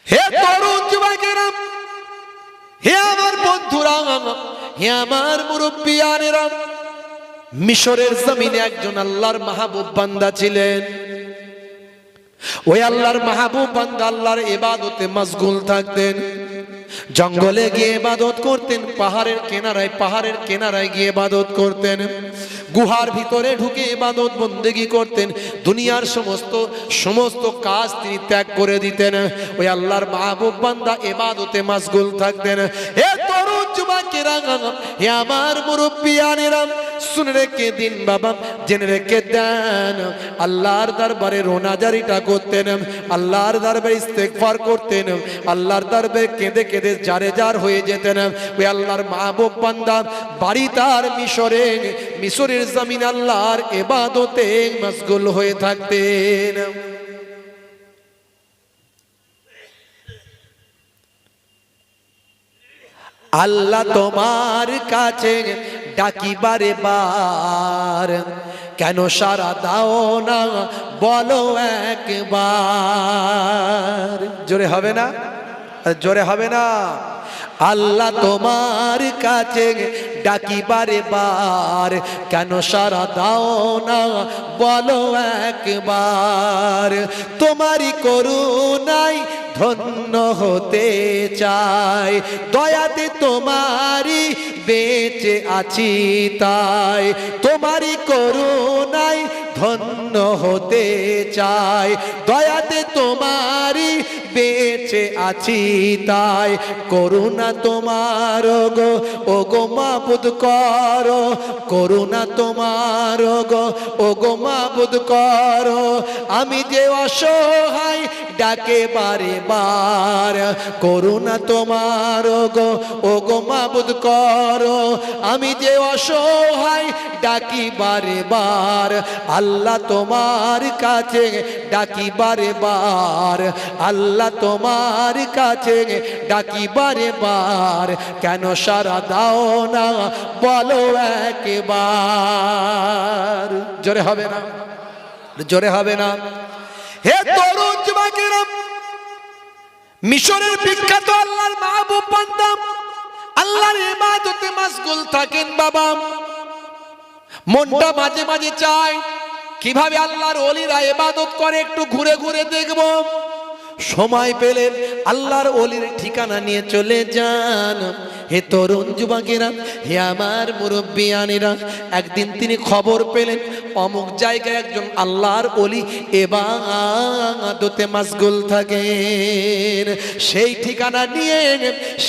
হে তরুণ যুবকেরা, হে আমার বন্ধুরা, হে আমার মুরব্বিয়ানেরা, মিশরের জমিনে একজন আল্লাহর মাহবুব বান্দা ছিলেন। ওই আল্লাহর মাহবুব বান্দা আল্লাহর ইবাদতে মশগুল থাকতেন। জঙ্গলে গিয়ে ইবাদত করতেন, পাহাড়ের কিনারায় গিয়ে ইবাদত করতেন, গুহার ভিতরে ঢুকে ইবাদত বন্দেগী করতেন। দুনিয়ার সমস্ত কাজ তিনি ত্যাগ করে দিতেন। ওই আল্লাহর মাহবুব বান্দা ইবাদতে মশগুল থাকতেন। হে তরুণ যুবকেরা, হে আমার মুরব্বিয়ানেরা, শুনে রেখে দিন বাবা, জেনে রেখে দেন, আল্লাহর দরবারে রোনাজারিটা করতেন, আল্লাহর দরবারে ইস্তেগফার করতেন, আল্লাহর দরবারে কেঁদে কেঁদে জারে জার হয়ে যেতেন। ওই আল্লাহর মাহবুব বান্দা বাড়ি তার মিশরের জমিন আল্লাহর ইবাদতে মশগুল হয়ে থাকতেন। আল্লাহ তোমার কাছে ডাকি বারে বার, কেন সারা দাও না বলো একবার। জোরে হবে না? জোরে হবে না? আল্লাহ তোমার কাছে ডাকি বারে বার, কেন সারা দাও না বলো একবার। তোমারই করুণায় ধন্য হতে চাই, দয়াতে তোমারই বেঁচে আছি তাই। তোমারই করুণায় ধন্য হতে চাই, দয়াতে তোমারই বেঁচে আছি তাই। করুণা তোমার গো, ও গো মাবুদ করো, করুণা তোমার গো, ও গো মাবুদ করো। আমি যে অসহায় ডাকে বারে বার, করুণা তোমার গো, ও গো মাবুদ করো। আমি যে অসহায় ডাকি বারে বার, আল্লাহ তোমার কাছে ডাকি বারে বার, আল্লাহ তোমার কাছে ডাকি বারে বার, কেন সারা দাও না বলো একবার। জোরে হবে না? জোরে হবে না? হে তরুণ যুবকেরা, মিশরের বিখ্যাত আল্লাহর মাহবুব বান্দা আল্লাহর ইবাদতে মশগুল থাকেন বাবা। মনটা মাঝে মাঝে চায় কিভাবে আল্লাহর ওলিরা ইবাদত করে একটু ঘুরে ঘুরে দেখব। সময় পেলে আল্লাহর ওলির ঠিকানা নিয়ে চলে যান। হে তরুণ যুবকেরা, হে আমার মুরব্বিয়ানেরা, একদিন তিনি খবর পেলেন অমুক জায়গায় একজন আল্লাহর ওলি ইবাদতে মশগুল থাকেন। সেই ঠিকানা নিয়ে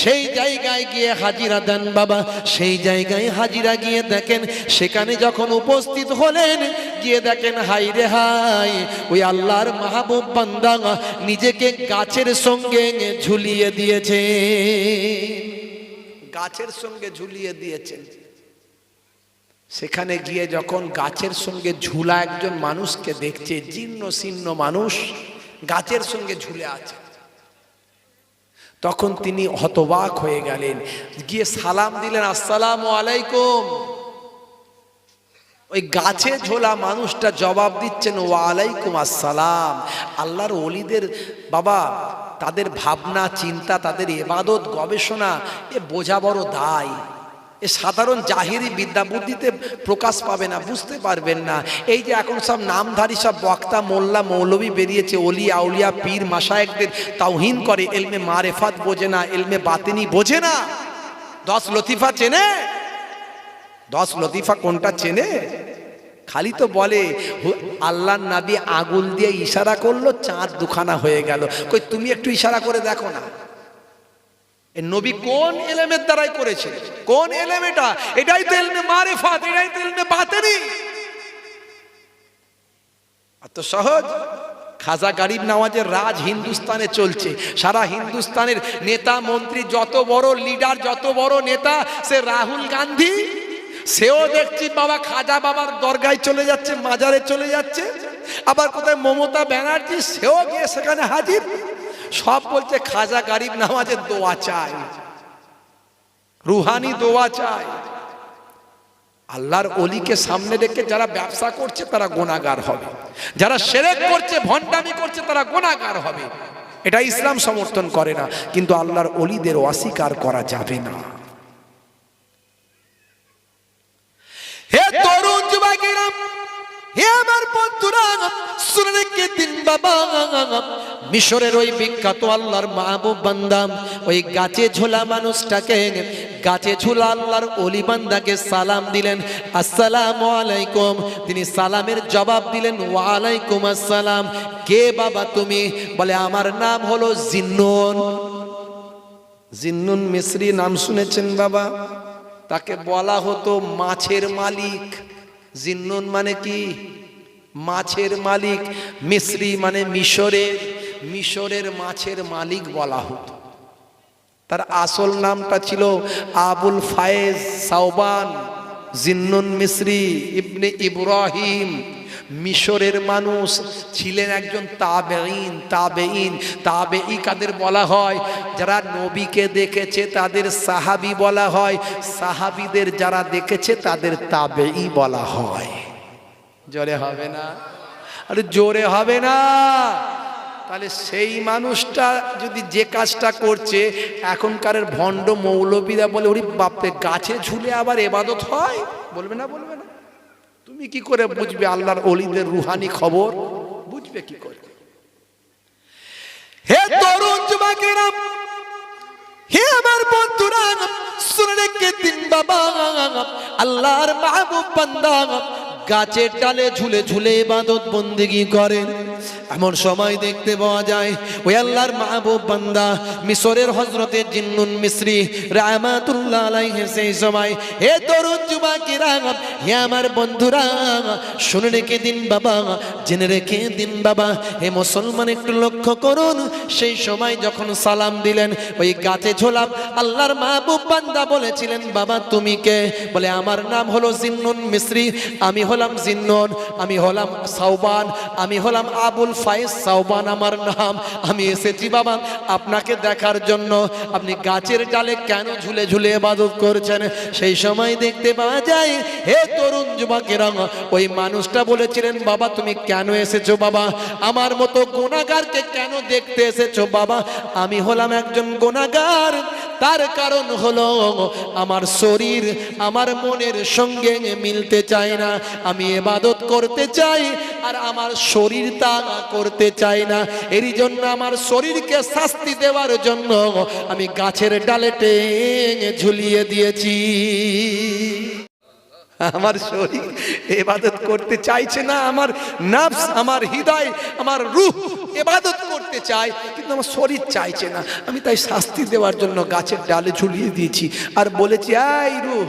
সেই জায়গায় গিয়ে হাজিরা দেন বাবা। সেই জায়গায় হাজিরা গিয়ে দেখেন, সেখানে যখন উপস্থিত হলেন, গিয়ে দেখেন হাই রে হাই, ওই আল্লাহর মাহবুব বান্দা নিজেকে গাছের সঙ্গে ঝুলিয়ে দিয়েছে। গাছের সঙ্গে ঝুলিয়ে দিয়েছেন। সেখানে গিয়ে যখন গাছের সঙ্গে ঝুলা একজন মানুষকে দেখছে, জীর্ণ শীর্ণ মানুষ গাছের সঙ্গে ঝুলে আছে, তখন তিনি হতবাক হয়ে গেলেন। গিয়ে সালাম দিলেন, আসসালামু আলাইকুম। ওই গাছে ঝোলা মানুষটা জবাব দিচ্ছেন, ওয়ালাইকুম আসসালাম। আল্লাহর ওলিদের বাবা, তাদের ভাবনা চিন্তা, তাদের ইবাদত গবেষণা, এ বোঝা বড় দায়। এ সাধারণ জাহিরি বিদ্যা বুদ্ধিতে প্রকাশ পাবে না, বুঝতে পারবেন না। এই যে এখন সব নামধারী সব বক্তা মোল্লা মৌলবী বেরিয়েছে, অলিয়া আউলিয়া পীর মাশায়েখদের তাওহীন করে, ইলমে মারেফাত বোঝে না, ইলমে বাতিনি বোঝে না। 10 লতিফা চেনে? 10 লতিফা কোনটা চেনে? খালি তো বলে আল্লাহর নবী আগুন দিয়ে ইশারা করলো, চাঁদ দুখানা হয়ে গেল। কই তুমি একটু ইশারা করে দেখো না। এই নবী কোন ইলমের দ্বারাই করেছে? কোন ইলম এটা? এটাই তো ইলমে মারিফাত, এটাই তো ইলমে বাতিনি। এত সহজ। খাজা গরিব নওয়াজের রাজ হিন্দুস্তানে চলছে। সারা হিন্দুস্তানের নেতা মন্ত্রী, যত বড় লিডার, যত বড় নেতা, সে রাহুল গান্ধী, সেও দেখছি বাবা খাজা বাবার দরগায় চলে যাচ্ছে, মাজারে চলে যাচ্ছে। আবার কোথায় মমতা ব্যানার্জি, সেও গিয়ে সেখানে হাজির। সব বলছে খাজা গরিব নওয়াজের দোয়া চাই, রুহানি দোয়া চাই। আল্লাহর ওলিকে সামনে রেখে যারা ব্যবসা করছে তারা গুনাহগার হবে, যারা শিরক করছে, ভণ্ডামি করছে, তারা গুনাহগার হবে। এটা ইসলাম সমর্থন করে না, কিন্তু আল্লাহর ওলিদের অস্বীকার করা যাবে না। হে তরুণ যুবকেরা, হে আমার বন্ধুরা, শুনে রেখে দিন বাবা, মিশরের ওই বিখ্যাত আল্লাহর মাহবুব বান্দা ওই গাছে ঝোলা মানুষটাকে, গাছে ঝোলা আল্লাহর ওলি বান্দাকে সালাম দিলেন, আসসালামু আলাইকুম। তিনি সালামের জবাব দিলেন, ওয়া আলাইকুম আসসালাম। কে বাবা তুমি? বলে আমার নাম হলো জিন্নুন। জিন্নুন মিসরি নাম শুনেছেন বাবা? তাকে বলা হতো মাছের মালিক। জিন্নুন মানে কি? মাছের মালিক। মিসরি মানে মিশরের মাছের মালিক বলা হতো। তার আসল নামটা ছিল আবুল ফায়েজ সাওবান জিন্নুন মিসরি ইবনে ইব্রাহিম। মিশরের মানুষ ছিলেন একজন তাবেঈন কাদের বলা হয়? যারা নবীকে দেখেছে তাদের সাহাবী বলা হয়, সাহাবীদের যারা দেখেছে তাদের তাবেঈ বলা হয়। জোরে হবে না? আরে জোরে হবে না? তাহলে সেই মানুষটা যদি যে কাজটা করছে, এখনকার ভণ্ড মৌলবীরা বলে ওরে বাপরে গাছে ঝুলে আবার ইবাদত হয়, বলবে না? বলবে না? তুমি কি করে বুঝবে আল্লাহর ওলিদের রুহানি খবর? বুঝবে কি করে? হে তরুণ যুবকেরা, হে আমার বন্ধুরা, শুনে রেখে দিন বাবা, আল্লাহর মাহবুব বান্দা গাছের ডালে ঝুলে ঝুলে ইবাদত বন্দেগী করেন। এমন সময় দেখতে পাওয়া যায় ওই আল্লাহর মাহবুব বান্দা মিশরের হযরতে জিন্নুন মিসরি রাহমাতুল্লাহ আলাইহি সেই সময়, হে তরুণ যুবকেরা, হে আমার বন্ধুরা, শুনে রেখে দিন বাবা, জেনে রেখে দিন বাবা, হে মুসলমান একটু লক্ষ্য করুন। সেই সময় যখন সালাম দিলেন ওই গাছে ঝোলা আল্লাহর মাহবুব বান্দা বলেছিলেন, বাবা তুমি কে? বলে আমার নাম হলো জিন্নুন মিসরি, আমি হলাম জিন্নুন, আমি হলাম সাওবান, আমি হলাম আবুল ফায়েজ সাওবান আমার নাম। আমি এসেছি বাবা আপনাকে দেখার জন্য, আপনি গাছের ডালে কেন ঝুলে ঝুলে ইবাদত করছেন। সেই সময় দেখতে পাওয়া যায় হে তরুণ যুবকেরা, ওই মানুষটা বলেছিলেন, বাবা তুমি কেন এসেছো? বাবা আমার মতো গুনাহগারকে কেন দেখতে এসেছো? বাবা আমি হলাম একজন গুনাহগার, তার কারণ হলো আমার শরীর আমার মনের সঙ্গে মিলতে চায় না। আমি ইবাদত করতে চাই আর আমার শরীর তা করতে চাই না। এরই জন্য আমার শরীরকে শাস্তি দেওয়ার জন্য আমি গাছের ডালে টেনে ঝুলিয়ে দিয়েছি। আমার শরীর ইবাদত করতে চাইছে না, আমার নফস আমার হৃদয় আমার রূহ ইবাদত করতে চায়, কিন্তু আমার শরীর চাইছে না। আমি তাই শাস্তি দেওয়ার জন্য গাছের ডালে ঝুলিয়ে দিয়েছি আর বলেছি, এই রূহ,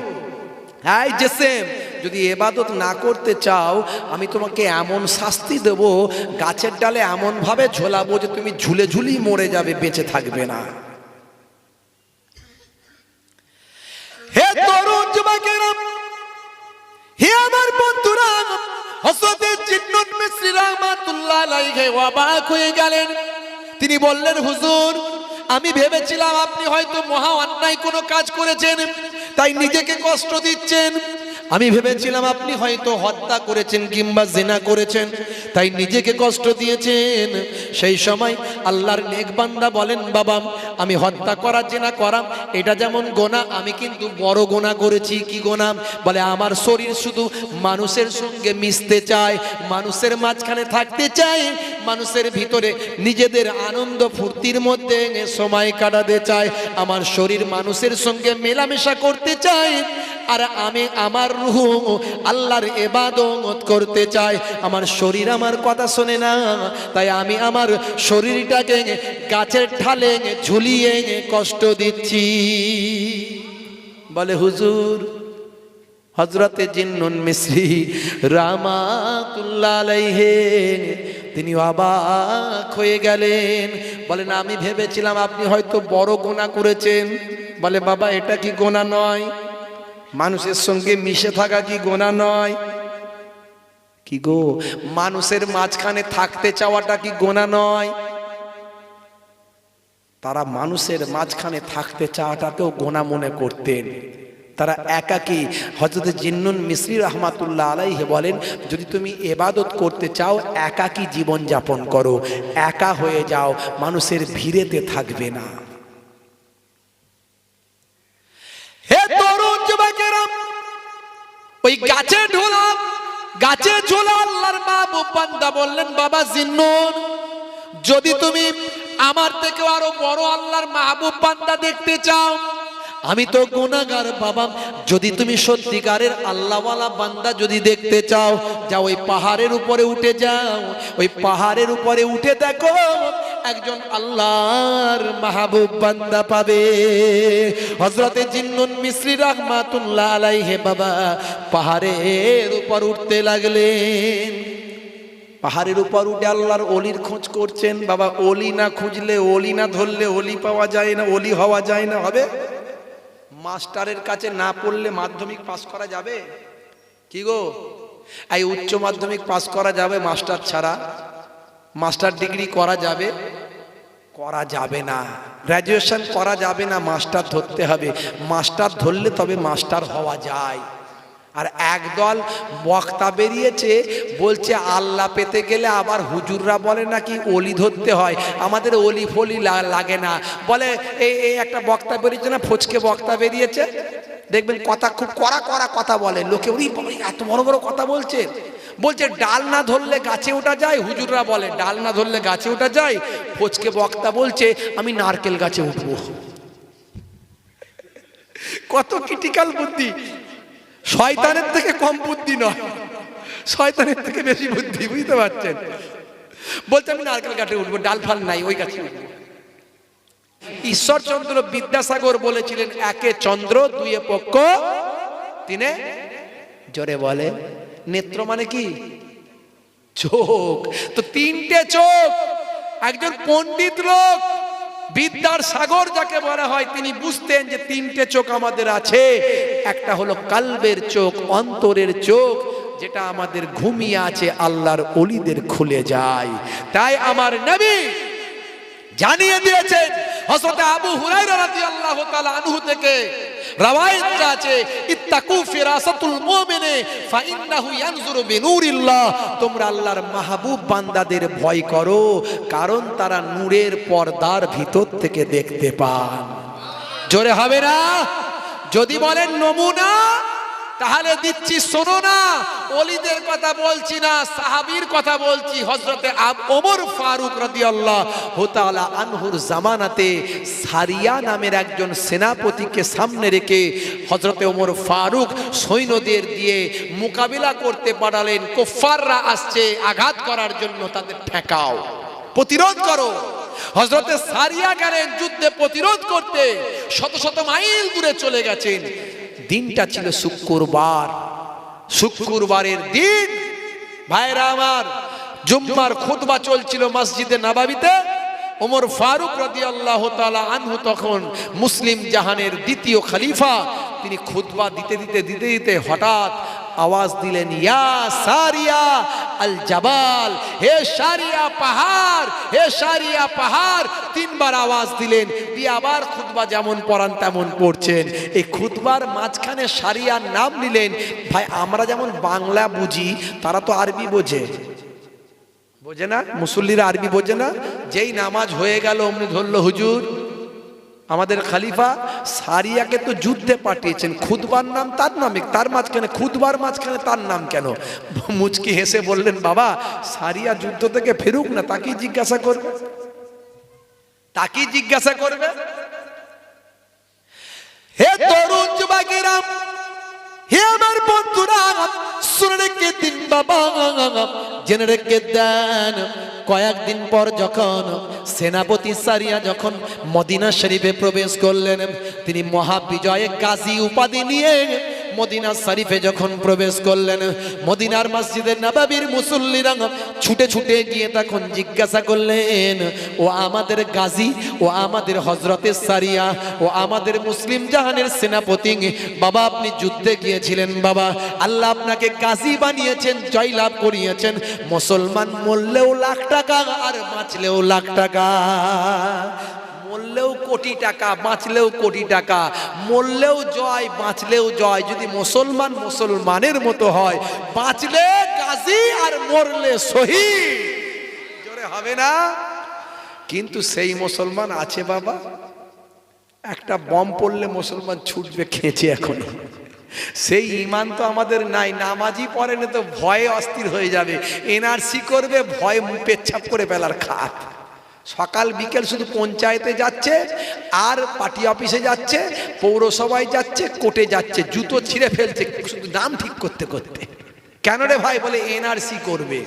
এই জিসম, যদি ইবাদত না করতে চাও আমি তোমাকে এমন শাস্তি দেব, গাছের ডালে এমন ভাবে ঝোলাবো যে তুমি ঝুলে ঝুলেই মরে যাবে, বেঁচে থাকবে না। হে তরুণ যুবকেরা, হে আমার বন্ধুরা, হযরত জিন্নুন মিসরি রাহমাতুল্লাহ আলাইহি অবাক হয়ে গেলেন। তিনি বললেন, হুজুর আমি ভেবেছিলাম আপনি হয়তো মহা অন্যায় কোনো কাজ করেছেন, তাই নিজেকে কষ্ট দিচ্ছেন। আমি ভেবেছিলাম আপনি হয়তো হত্যা করেছেন কিংবা জিনা করেছেন, তাই নিজেকে কষ্ট দিয়েছেন। সেই সময় আল্লাহর নেক বান্দা বলেন, বাবা আমি হত্যা করা জিনা করা এটা যেমন গোনা, আমি কিন্তু বড় গোনা করেছি। কি গোনা? বলে আমার শরীর শুধু মানুষের সঙ্গে মিশতে চায়, মানুষের মাঝখানে থাকতে চায়, মানুষের ভিতরে নিজেদের আনন্দ ফুর্তির মধ্যে সময় কাটাতে চায়, আমার শরীর মানুষের সঙ্গে মেলামেশা করতে চায়, আর আমি আমার রূহ আল্লাহর ইবাদত করতে চাই। আমার শরীর আমার কথা শোনে না, তাই আমি আমার শরীরটাকে গাছের ঢালে ঝুলিয়ে কষ্ট দিচ্ছি। বলে হুজুর, হযরতে জিন্নুন মিসরি রাহমাতুল্লাহ আলাইহি তিনি অবাক হয়ে গেলেন। বলেন আমি ভেবেছিলাম আপনি হয়তো বড় গুনাহ করেছেন। বলে বাবা এটা কি গুনাহ নয়? মানুষের সঙ্গে মিশে থাকা কি গোনা নয়? কি গো, মানুষের মাঝখানে থাকতে চাওয়াটা কি গোনা নয়? তারা মানুষের মাঝখানে থাকতে চাওয়াটাকেও গোনা মনে করতেন। তারা একাকী। হযরত জিন্নুন মিসরি রাহমাতুল্লাহ আলাইহি বলেন, যদি তুমি ইবাদত করতে চাও একাকী জীবন যাপন করো, একা হয়ে যাও, মানুষের ভিড়েতে থাকবে না। হে তরুণ যুবকেরা, ওই গাছে ঝোলা আল্লাহর মাহবুব বান্দা বললেন, বাবা জিন্নুন, যদি তুমি আমার থেকে আরো বড় আল্লাহর মাহবুব বান্দা দেখতে চাও, আমি তো গুনাহগার বাবা, যদি তুমি সত্যিকারের আল্লাহওয়ালা বান্দা যদি দেখতে চাও, যাও ওই পাহাড়ের উপরে উঠে যাও, ওই পাহাড়ের উপরে উঠে দেখো একজন আল্লাহর মাহবুব বান্দা পাবে। হযরতে জিন্নুন মিসরি রাহমাতুল্লাহ আলাইহি বাবা পাহাড়ের উপর উঠতে লাগলেন। পাহাড়ের উপর উঠে আল্লাহর ওলির খোঁজ করছেন। বাবা, ওলি না খুঁজলে, ওলি না ধরলে ওলি পাওয়া যায় না, ওলি হওয়া যায় না। হবে মাস্টারের কাছে না পড়লে মাধ্যমিক পাস করা যাবে? কি গো, এই উচ্চ মাধ্যমিক পাস করা যাবে মাস্টার ছাড়া? মাস্টার ডিগ্রি করা যাবে? করা যাবে না। গ্র্যাজুয়েশন করা যাবে না, মাস্টার ধরতে হবে। মাস্টার ধরলে তবে মাস্টার হওয়া যায়। আর একদল বক্তা বেরিয়েছে, বলছে আল্লাহ পেতে গেলে আবার হুজুররা বলে নাকি অলি ধরতে হয়, আমাদের অলি ফলি লাগে না বলে। এই একটা বক্তা বেরিয়েছে না, ফচকে বক্তা বেরিয়েছে, দেখবেন কথা খুব কড়া কথা বলে। লোকে ওই এত বড় বড় কথা বলছে, ডাল না ধরলে গাছে ওঠা যায়। হুজুররা বলে ডাল না ধরলে গাছে ওঠা যায়, ফচকে বক্তা বলছে আমি নারকেল গাছে উঠবো। কত ক্রিটিক্যাল বুদ্ধি! শয়তানের থেকে কম বুদ্ধি নয়, শয়তানের থেকে বেশি বুদ্ধি, বুঝতে পারছেন? বলছে আমি নারকেল গাছে উঠবো, ডাল ফাল নাই, ওই গাছে উঠবো। ঈশ্বরচন্দ্র বিদ্যাসাগর বলেছিলেন, একে চন্দ্র, দুয়ে পক্ষ, তিনে জোরে বলে নেত্র। মানে কি? চোখ। তো তিনটে চোখ। একজন পণ্ডিত লোক, বিদ্যার সাগর যাকে বলা হয়, তিনি বুঝতেন যে তিনটে চোখ আমাদের আছে। একটা হলো কালবের চোখ, অন্তরের চোখ, যেটা আমাদের ঘুমিয়ে আছে আল্লাহর ওলিদের খুলে যায়। তাই আমার নবী জানিয়ে দিয়েছেন। হযরত আবু হুরায়রা রাদিয়াল্লাহু তাআলা আনহু থেকে রওয়ায়াত আছে, ইত্তাকু ফিরাসাতুল মুমিনে ফাইন্নাহু ইয়ানজুরু বিনুরিল্লাহ। তোমরা আল্লাহর মাহবুব বান্দাদের ভয় করো, কারণ তারা নূরের পর্দার ভিতর থেকে দেখতে পান। জোরে হবে না? যদি বলেন নমুনা, তাহলে দিচ্ছি, শোনো না। ওলিদের কথা বলছি না, সাহাবীর কথা বলছি। হযরতে ওমর ফারুক রাদিয়াল্লাহু তাআলা আনহুর জামানাতে সারিয়া নামের একজন সেনাপতিকে সামনে রেখে হযরতে ওমর ফারুক সৈন্যদের দিয়ে মোকাবিলা করতে পাঠালেন। কুফাররা আসছে আঘাত করার জন্য, তাদের ঠেকাও, প্রতিরোধ করো। হযরতে সারিয়া গেলেন যুদ্ধে প্রতিরোধ করতে, শত শত মাইল দূরে চলে গেছেন। দিনটা ছিল শুক্রবার। শুক্রবারের দিন ভাইরা আমার, জুম্মার খুতবা চলছিল মসজিদে নববীতে। ওমর ফারুক রাদিয়াল্লাহু তাআলা আনহু তখন মুসলিম জাহানের দ্বিতীয় খলিফা। তিনি খুতবা দিতে দিতে হঠাৎ আওয়াজ দিলেন, ইয়া সারিয়া আল জাবাল, হে সারিয়া পাহাড়, হে সারিয়া পাহাড়। তিনবার আওয়াজ দিলেন, দিয়ে আবার খুতবা যেমন পড়ান তেমন পড়ছেন। এই খুতবার মাঝখানে সারিয়ার নাম নিলেন। ভাই, আমরা যেমন বাংলা বুঝি, তারা তো আরবি বোঝে না? মুসল্লিরা আরবি বোঝে না। যেই নামাজ হয়ে গেল অমনি ধরলো হুজুর। আমাদের খলিফা সারিয়াকে তো যুদ্ধে পাঠিয়েছেন, খুতবার নাম তার নামে, তার মাঝখানে খুতবার মাঝখানে তার নাম কেন? মুচকি হেসে বললেন, বাবা, সারিয়া যুদ্ধ থেকে ফেরুক না, তাকেই জিজ্ঞাসা করবে। হে তরুণ যুবকেরা, হে আমার বন্ধুরা, শুনে রেখে দিন বাবা, জেনে রেখে দেন। কয়েকদিন পর যখন সেনাপতি সারিয়া যখন মদিনা শরীফে প্রবেশ করলেন, তিনি মহাবিজয়ে গাজী উপাধি নিয়ে মদিনা শরীফে যখন প্রবেশ করলেন, মদিনার মসজিদে নববীর মুসল্লিরা ছুটে ছুটে গিয়ে তখন জিজ্ঞাসা করলেন, ও আমাদের গাজী, ও আমাদের হযরতে সারিয়া, ও আমাদের মুসলিম জাহানের সেনাপতি, বাবা আপনি যুদ্ধে গিয়েছিলেন, বাবা আল্লাহ আপনাকে গাজী বানিয়েছেন, জয়লাভ করিয়েছেন। মুসলমান মরলেও লাখ টাকা আর বাঁচলেও লাখ টাকা, মরলেও কোটি টাকা, বাঁচলেও কোটি টাকা, মরলেও জয়, বাঁচলেও জয়। যদি মুসলমান মুসলমানের মতো হয়, বাঁচলে গাজী আর মরলে শহীদ, জোরে হবে না? কিন্তু সেই মুসলমান আছে বাবা, একটা বম পড়লে মুসলমান ছুটবে খেঁচে। এখন সেই ঈমান তো আমাদের নাই। নামাজই পড়ে না তো ভয়ে অস্থির হয়ে যাবে, এনআরসি করবে, ভয়ে পেচ্ছাপ করে ফেলার খাত। সকাল বিকেল শুধু পঞ্চায়েতে যাচ্ছে, আর পার্টি অফিসে যাচ্ছে, পৌরসভায় যাচ্ছে, কোর্টে যাচ্ছে, জুতো ছিঁড়ে ফেলছে শুধু নাম ঠিক করতে করতে। কেন রে ভাই? বলে এনআরসি করবে।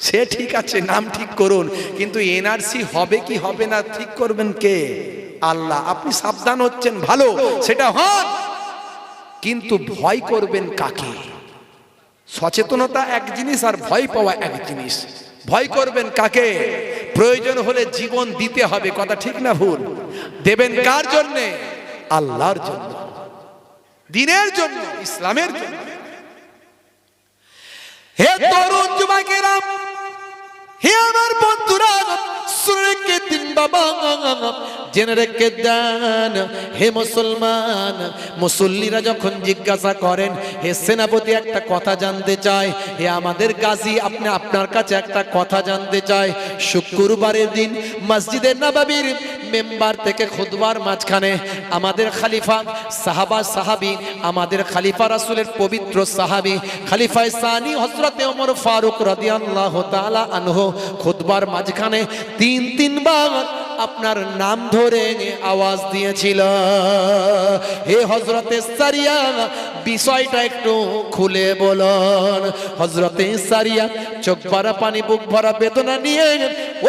সে ঠিক আছে, নাম ঠিক করুন, কিন্তু এনআরসি হবে কি হবে না ঠিক করবেন কে? আল্লাহ। আপনি সাবধান হচ্ছেন ভালো, সেটা হন, কিন্তু ভয় করবেন কাকে? সচেতনতা এক জিনিস আর ভয় পাওয়া এক জিনিস। ভয় করবেন কাকে? প্রয়োজন হলে জীবন দিতে হবে, কথা ঠিক না ভুল? দেবেন কার জন্যে? আল্লাহর জন্য, দ্বীনের জন্য, ইসলামের জন্য। হে তরুণ যুবকেরা, হে আমার বন্ধুরা, শুনে রেখে দিন বাবা, জেনে রেখে দেন। হে মুসলমান, মুসল্লিরা যখন জিজ্ঞাসা করেন, হে সেনাপতি একটা কথা জানতে চাই, হে আমাদের গাজী আপনি আপনার কাছে একটা কথা জানতে চাই। শুক্রবারের দিন মসজিদে নববীর মেম্বার থেকে খুতবার মাঝখানে আমাদের খলিফা সাহাবা সাহাবী, আমাদের খলিফা রাসূলের পবিত্র সাহাবী খলিফায়ে সানি হযরতে ওমর ফারুক রাদিয়াল্লাহু তাআলা আনহু খুতবার মাঝখানে তিনবার আপনার নাম ধরে আওয়াজ দিয়েছিল। হে হযরতে সারিয়া, বিষয়টা একটু খুলে বলুন। হযরতে সারিয়া চোখ ভরা পানি, বুক ভরা বেদনা নিয়ে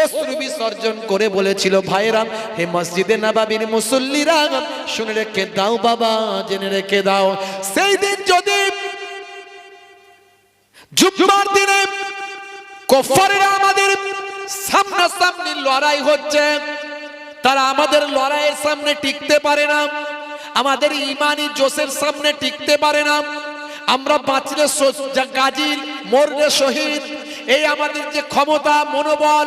অশ্রু বিসর্জন করে বলেছিল, ভাইরা, হে মসজিদে নববীর মুসল্লিরা, শুনে রেখে দাও বাবা, জেনে রেখে দাও, সেই দিন যদি জুম্মার দিনে কুফাররা আমাদের সামনাসামনি লড়াই হচ্ছে, তারা আমাদের লড়াইয়ের সামনে টিকতে পারে না, আমাদের ইমানি জোশের সামনে টিকতে পারে না। আমরা বাঁচলে গাজী, মরলে শহীদ, এই আমাদের যে ক্ষমতা, মনোবল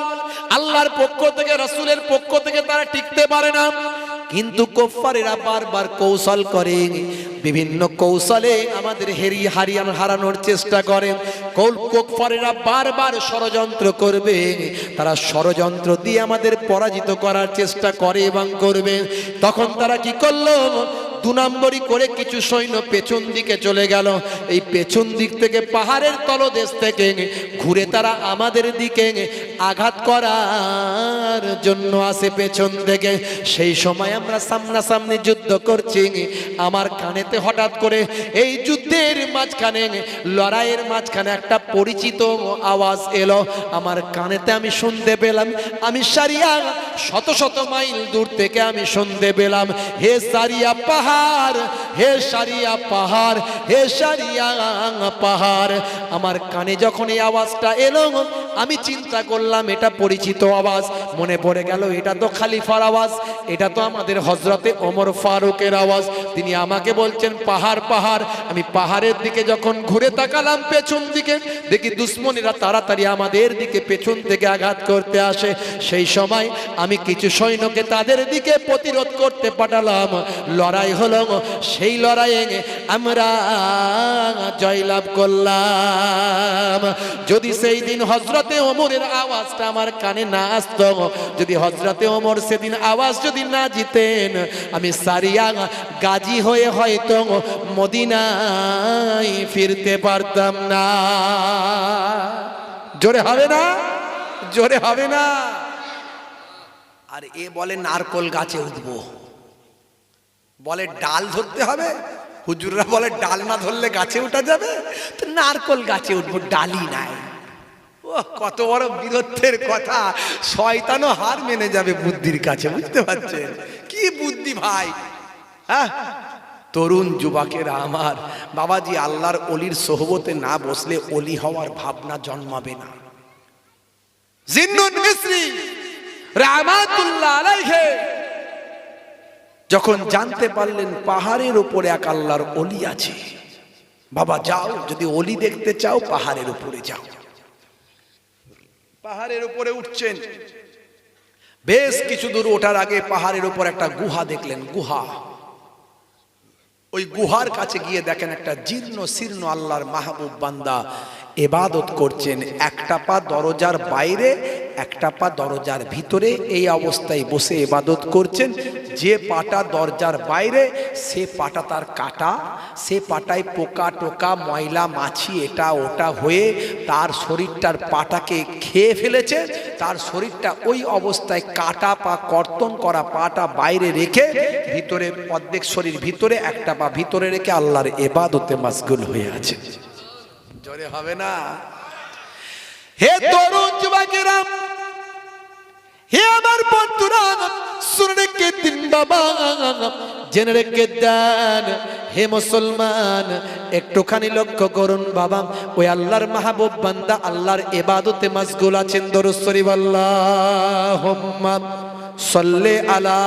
আল্লাহর পক্ষ থেকে, রাসূলের পক্ষ থেকে তারা টিকতে পারে না। কিন্তু কুফাররা বারবার কৌশল করে, বিভিন্ন কৌশলে আমাদের হারানোর চেষ্টা করে। কুফাররা বারবার ষড়যন্ত্র করবে, তারা ষড়যন্ত্র দিয়ে আমাদের পরাজিত করার চেষ্টা করে এবং করবে। তখন তারা কি করলো? 2 নম্বরই করে কিছু সৈন্য পেছন দিকে চলে গেল। এই পেছন দিক থেকে, পাহাড়ের তলদেশ থেকে ঘুরে তারা আমাদের দিকে আঘাত করার জন্য আসে পেছন থেকে। সেই সময় আমরা সামনাসামনি যুদ্ধ করছি, আমার কানেতে হঠাৎ করে এই যুদ্ধের মাঝখানে, লড়াইয়ের মাঝখানে একটা পরিচিত আওয়াজ এলো আমার কানেতে। আমি শুনতে পেলাম, আমি সারিয়া, শত শত মাইল দূর থেকে আমি শুনতে পেলাম, হে সারিয়া পাহাড়, হে সারিয়া পাহাড়, হে সারিয়া পাহাড়। আমার কানে যখন এই আওয়াজটা এলো, আমি চিন্তা করলাম এটা পরিচিত আওয়াজ। মনে পড়ে গেল এটা তো খলিফার আওয়াজ, এটা তো আমাদের হযরতে ওমর ফারুকের আওয়াজ। তিনি আমাকে বলছেন পাহাড় পাহাড়। আমি পাহাড়ের দিকে যখন ঘুরে তাকালাম পেছন দিকে, দেখি দুশমনেরা তাড়াতাড়ি আমাদের দিকে পেছন থেকে আঘাত করতে আসে। সেই সময় আমি কিছু সৈন্যকে তাদের দিকে প্রতিরোধ করতে পাঠালাম। লড়াই হলো, সেই লড়াইয়ে আমরা জয়লাভ করলাম। যদি সেই দিন হযরতে ওমরের আওয়াজটা আমার কানে না আসতো, যদি হযরতে ওমর সেদিন আওয়াজ যদি না দিতেন, আমি সারিয়া গাজী হয়ে হয়তো মদিনায় ফিরতে পারতাম না। জোরে হবে না? জোরে হবে না? আর এ বলে নারকোল গাছে উঠবো, বলে ডাল ধরতে হবে। হুজুররা বলে ডাল না ধরলে গাছে উঠা যাবে, তো নারকোল গাছে উঠবো, ডালই নাই। ও কত বড় বীরত্বের কথা! শয়তানও হার মেনে যাবে বুদ্ধির কাছে, বুঝতে পারছেন? কি বুদ্ধি ভাই! হ্যাঁ, তরুণ যুবকেরা আমার, বাবাজি আল্লাহর অলির সোহবতে না বসলে অলি হওয়ার ভাবনা জন্মাবে না। জিন্নুন মিসরি রাহমাতুল্লাহ আলাইহি যখন জানতে পারলেন পাহাড়ের উপরে এক আল্লাহর অলি আছে, বাবা যাও, যদি অলি দেখতে চাও পাহাড়ের উপরে যাও। পাহাড়ের উপরে উঠছেন, বেশ কিছু দূর ওঠার আগে পাহাড়ের উপর একটা গুহা দেখলেন, গুহা। ওই গুহার কাছে গিয়ে দেখেন একটা জীর্ণ শীর্ণ আল্লাহর মাহবুব বান্দা ইবাদত করছেন। একটা পা দরজার বাইরে, একটা পা দরজার ভিতরে, এই অবস্থায় বসে ইবাদত করছেন। যে পাটা দরজার বাইরে সে পাটা তার কাটা, সে পাটায় পোকা টোকা ময়লা মাছি এটা ওটা হয়ে তার শরীরটার পাটাকে খেয়ে ফেলেছে। তার শরীরটা ওই অবস্থায় কাটা পা, কর্তন করা পাটা বাইরে রেখে ভিতরে অর্ধেক শরীর ভিতরে, একটা পা ভিতরে রেখে আল্লাহর ইবাদতে মাশগুল হয়ে আছে। জোরে হবে না? হে তরুণ যুবকেরা, হে আমার বন্ধুরা, শুনে রেখে দিন বাবা, জেনে রেখে দেন। হে মুসলমান, একটুখানি লক্ষ্য করুন বাবা, ওই আল্লাহর মাহবুব বান্দা আল্লাহর ইবাদতে মাশগুল আছেন। দরুদ শরীফ আল্লাহুম্মা সাল্লি আলা।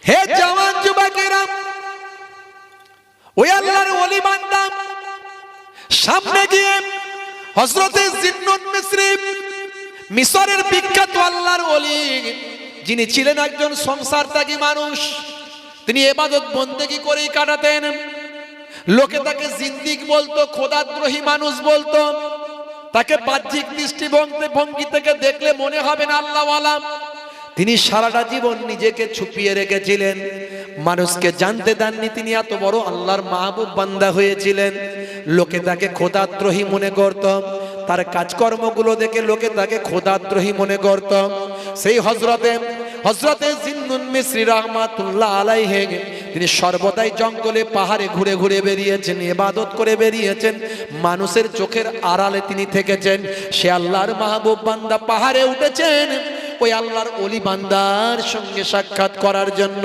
হে জওয়ান যুবকেরা, ওই আল্লাহর ওলি বান্দা সামনে গিয়ে হযরতে জিন্নুন মিসরি, মিশরের বিখ্যাত আল্লাহর ওলি, যিনি ছিলেন একজন সংসার ত্যাগী মানুষ, তিনি ইবাদত বন্দেগী করেই কাটাতেন। লোকে তাকে জিন্দিক বলতো, খোদাদ্রোহী মানুষ বলতো। তাকে বাহ্যিক দৃষ্টিভঙ্গি থেকে দেখলে মনে হবে না আল্লাহওয়ালা। তিনি সারাটা জীবন নিজেকে ছুপিয়ে রেখেছিলেন, মানুষকে জানতে দেননি তিনি এত বড় আল্লাহর মাহবুব বান্দা হয়েছিলেন। লোকে তাকে খোদাদ্রোহী মনে করত, তার কাজকর্মগুলো দেখে লোকে তাকে খোদাদ্রোহী মনে করত। সেই হযরতে জিন্নুন মিসরি রাহমাতুল্লাহ আলাইহি, তিনি সর্বদাই জঙ্গলে পাহাড়ে ঘুরে ঘুরে বেরিয়েছেন, ইবাদত করে বেরিয়েছেন, মানুষের চোখের আড়ালে তিনি থেকেছেন। সে আল্লাহর মাহবুব বান্দা পাহাড়ে উঠেছেন ওই আল্লাহর ওলি বান্দার সঙ্গে সাক্ষাৎ করার জন্য।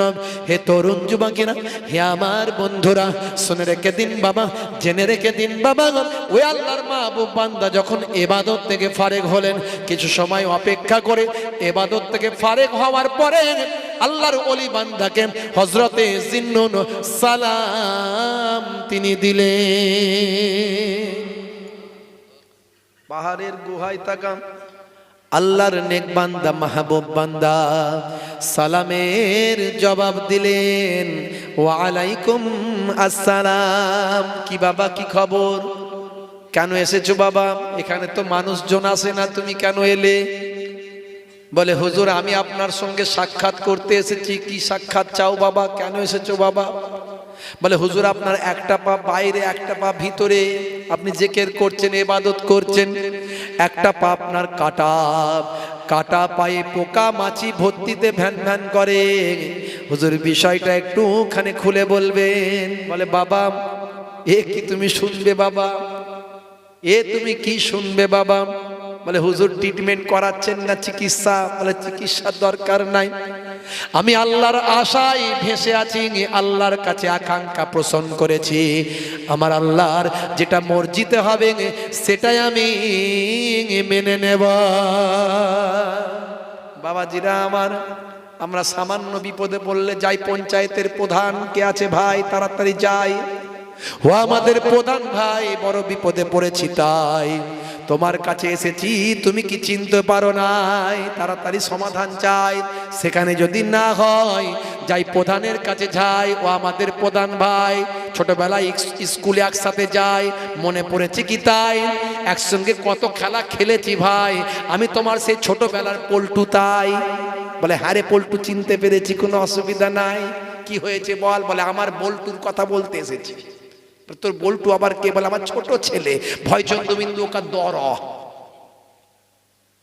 হে তরুণ যুবকেরা, হে আমার বন্ধুরা, শুনে রেখে দিন বাবা, জেনে রেখে দিন বাবা, ওই আল্লাহর মাহবুব বান্দা যখন ইবাদত থেকে ফারেক হলেন, কিছু সময় অপেক্ষা করে ইবাদত থেকে ফারেক হওয়ার পরে আল্লাহর ওলি বান্দাকে হযরতে জিন্নুন সালাম তিনি দিলেন। পাহাড়ের গুহায় তাকান, আল্লাহর নেক বান্দা মাহবুব বান্দা সালামের জবাব দিলেন, ওয়া আলাইকুম আসসালাম। কি বাবা, কি খবর? কেন এসেছো বাবা? এখানে তো মানুষজন আসে না, তুমি কেন এলে? বলে হুজুর, আমি আপনার সঙ্গে সাক্ষাৎ করতে এসেছি। কি সাক্ষাৎ চাও বাবা? কেন এসেছো বাবা? বলে হুজুর, আপনার একটা পা বাইরে, একটা পা ভিতরে, আপনি জিকির করছেন, ইবাদত করছেন, একটা পা আপনার কাটা, কাটা পায়ে পোকা মাছি ভর্তিতে ভ্যান ভ্যান করে। হুজুর, বিষয়টা একটুখানি খুলে বলবেন। বলে বাবা, এ কি তুমি শুনবে বাবা? এ তুমি কি শুনবে বাবা? বলে হুজুর, ট্রিটমেন্ট করাচ্ছেন না চিকিৎসা? বলে চিকিৎসার দরকার নাই, আমি আল্লাহর আশায় ভেসে আছি, আল্লাহর কাছে আকাঙ্ক্ষা পোষণ করেছি, আমার আল্লাহর যেটা মর্জিতে হবে সেটাই আমি মেনে নেব। বাবাজিরা আমার, আমরা সামান্য বিপদে পড়লে যাই পঞ্চায়েতের প্রধান, কে আছে ভাই তাড়াতাড়ি যাই, ও আমাদের প্রধান ভাই বড় বিপদে পড়েছি তাই তোমার কাছে এসেছি, তুমি কি চিনতে পারো নাই, তাড়াতাড়ি সমাধান চাই। সেখানে যদি না হয় যাই প্রধানের কাছে যাই, ও আমাদের প্রধান ভাই, ছোটবেলায় স্কুলে একসাথে যাই, মনে পড়েছে কি তাই, একসঙ্গে কত খেলা খেলেছি ভাই, আমি তোমার সেই ছোটবেলার পল্টু তাই। বলে হ্যাঁ রে পল্টু, চিনতে পেরেছি, কোনো অসুবিধা নাই, কি হয়েছে বল। বলে আমার বল্টুর কথা বলতে এসেছি। তোর বল্টু আবার কে? বলে আমার ছোট ছেলে ভয়চন্দ্রবিন্দু, ওকা দর।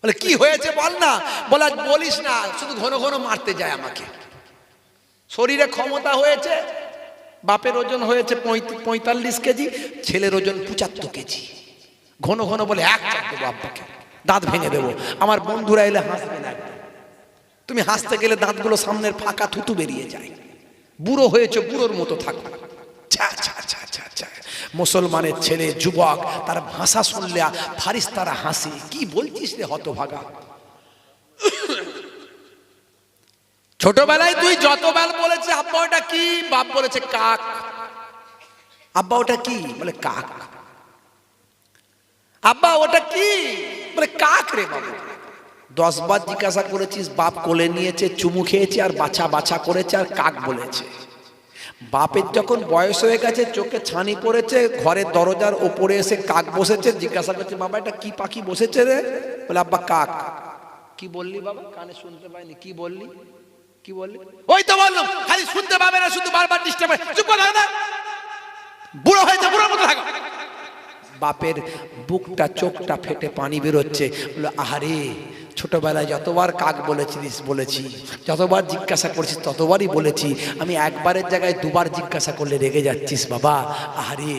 বলে কি হয়েছে বল না। বলে বলিস না, শুধু ঘন ঘন মারতে যায় আমাকে, শরীরে ক্ষমতা হয়েছে, বাপের ওজন হয়েছে 45 কেজি, ছেলের ওজন 75 কেজি, ঘন ঘন বলে এক চাপ দেবো আব্বাকে, দাঁত ভেঙে দেবো। আমার বন্ধুরা এলে হাসবে না, তুমি হাসতে গেলে দাঁতগুলো সামনের ফাঁকা থুতু বেরিয়ে যায়, বুড়ো হয়েছে, বুড়োর মতো থাকো। মুসলমানের ছেলে যুবক, তার ভাষা শুনলে ফারিস্তারা হাসে, কি বলছিস রে হতভাগা। ছোটবেলায় তুই যতবার বলেছে আব্বা ওটা কি, বাপ বলেছে কাক। আব্বা ওটা কি, বলে কাক। আব্বা ওটা কি, বলে কাক রে বাবা। 10 বার জিজ্ঞাসা করেছিস, বাপ কোলে নিয়েছে, চুমু খেয়েছে, আর বাছা বাছা করেছে, আর কাক বলেছে। বাপের যখন বয়স হয়ে গেছে, চোখে ছানি পড়েছে, ঘরের দরজার ওপরে এসে কাক বসেছে, জিজ্ঞাসা করছে বাবা এটা কি পাখি বসেছে রে, বলে আব্বা কাক। কি বললি বাবা, কানে শুনতে পাইনি, কি বললি, কি বললি? ওই তো বললাম, খালি শুনতে পাবে না, শুধু বারবার ডিস্টার্ব হয়, চুপ করে থাকো না, বুড়ো হয়েছে, বুড়োর মতো থাকো। বাপের বুকটা চোখটা ফেটে পানি বেরোচ্ছে, বললো আহারে ছোটবেলায় যতবার কাক বলেছিস বলেছি, যতবার জিজ্ঞাসা করছিস ততবারই বলেছি, আমি একবারের জায়গায় দুবার জিজ্ঞাসা করলে রেগে যাচ্ছিস বাবা। আহারে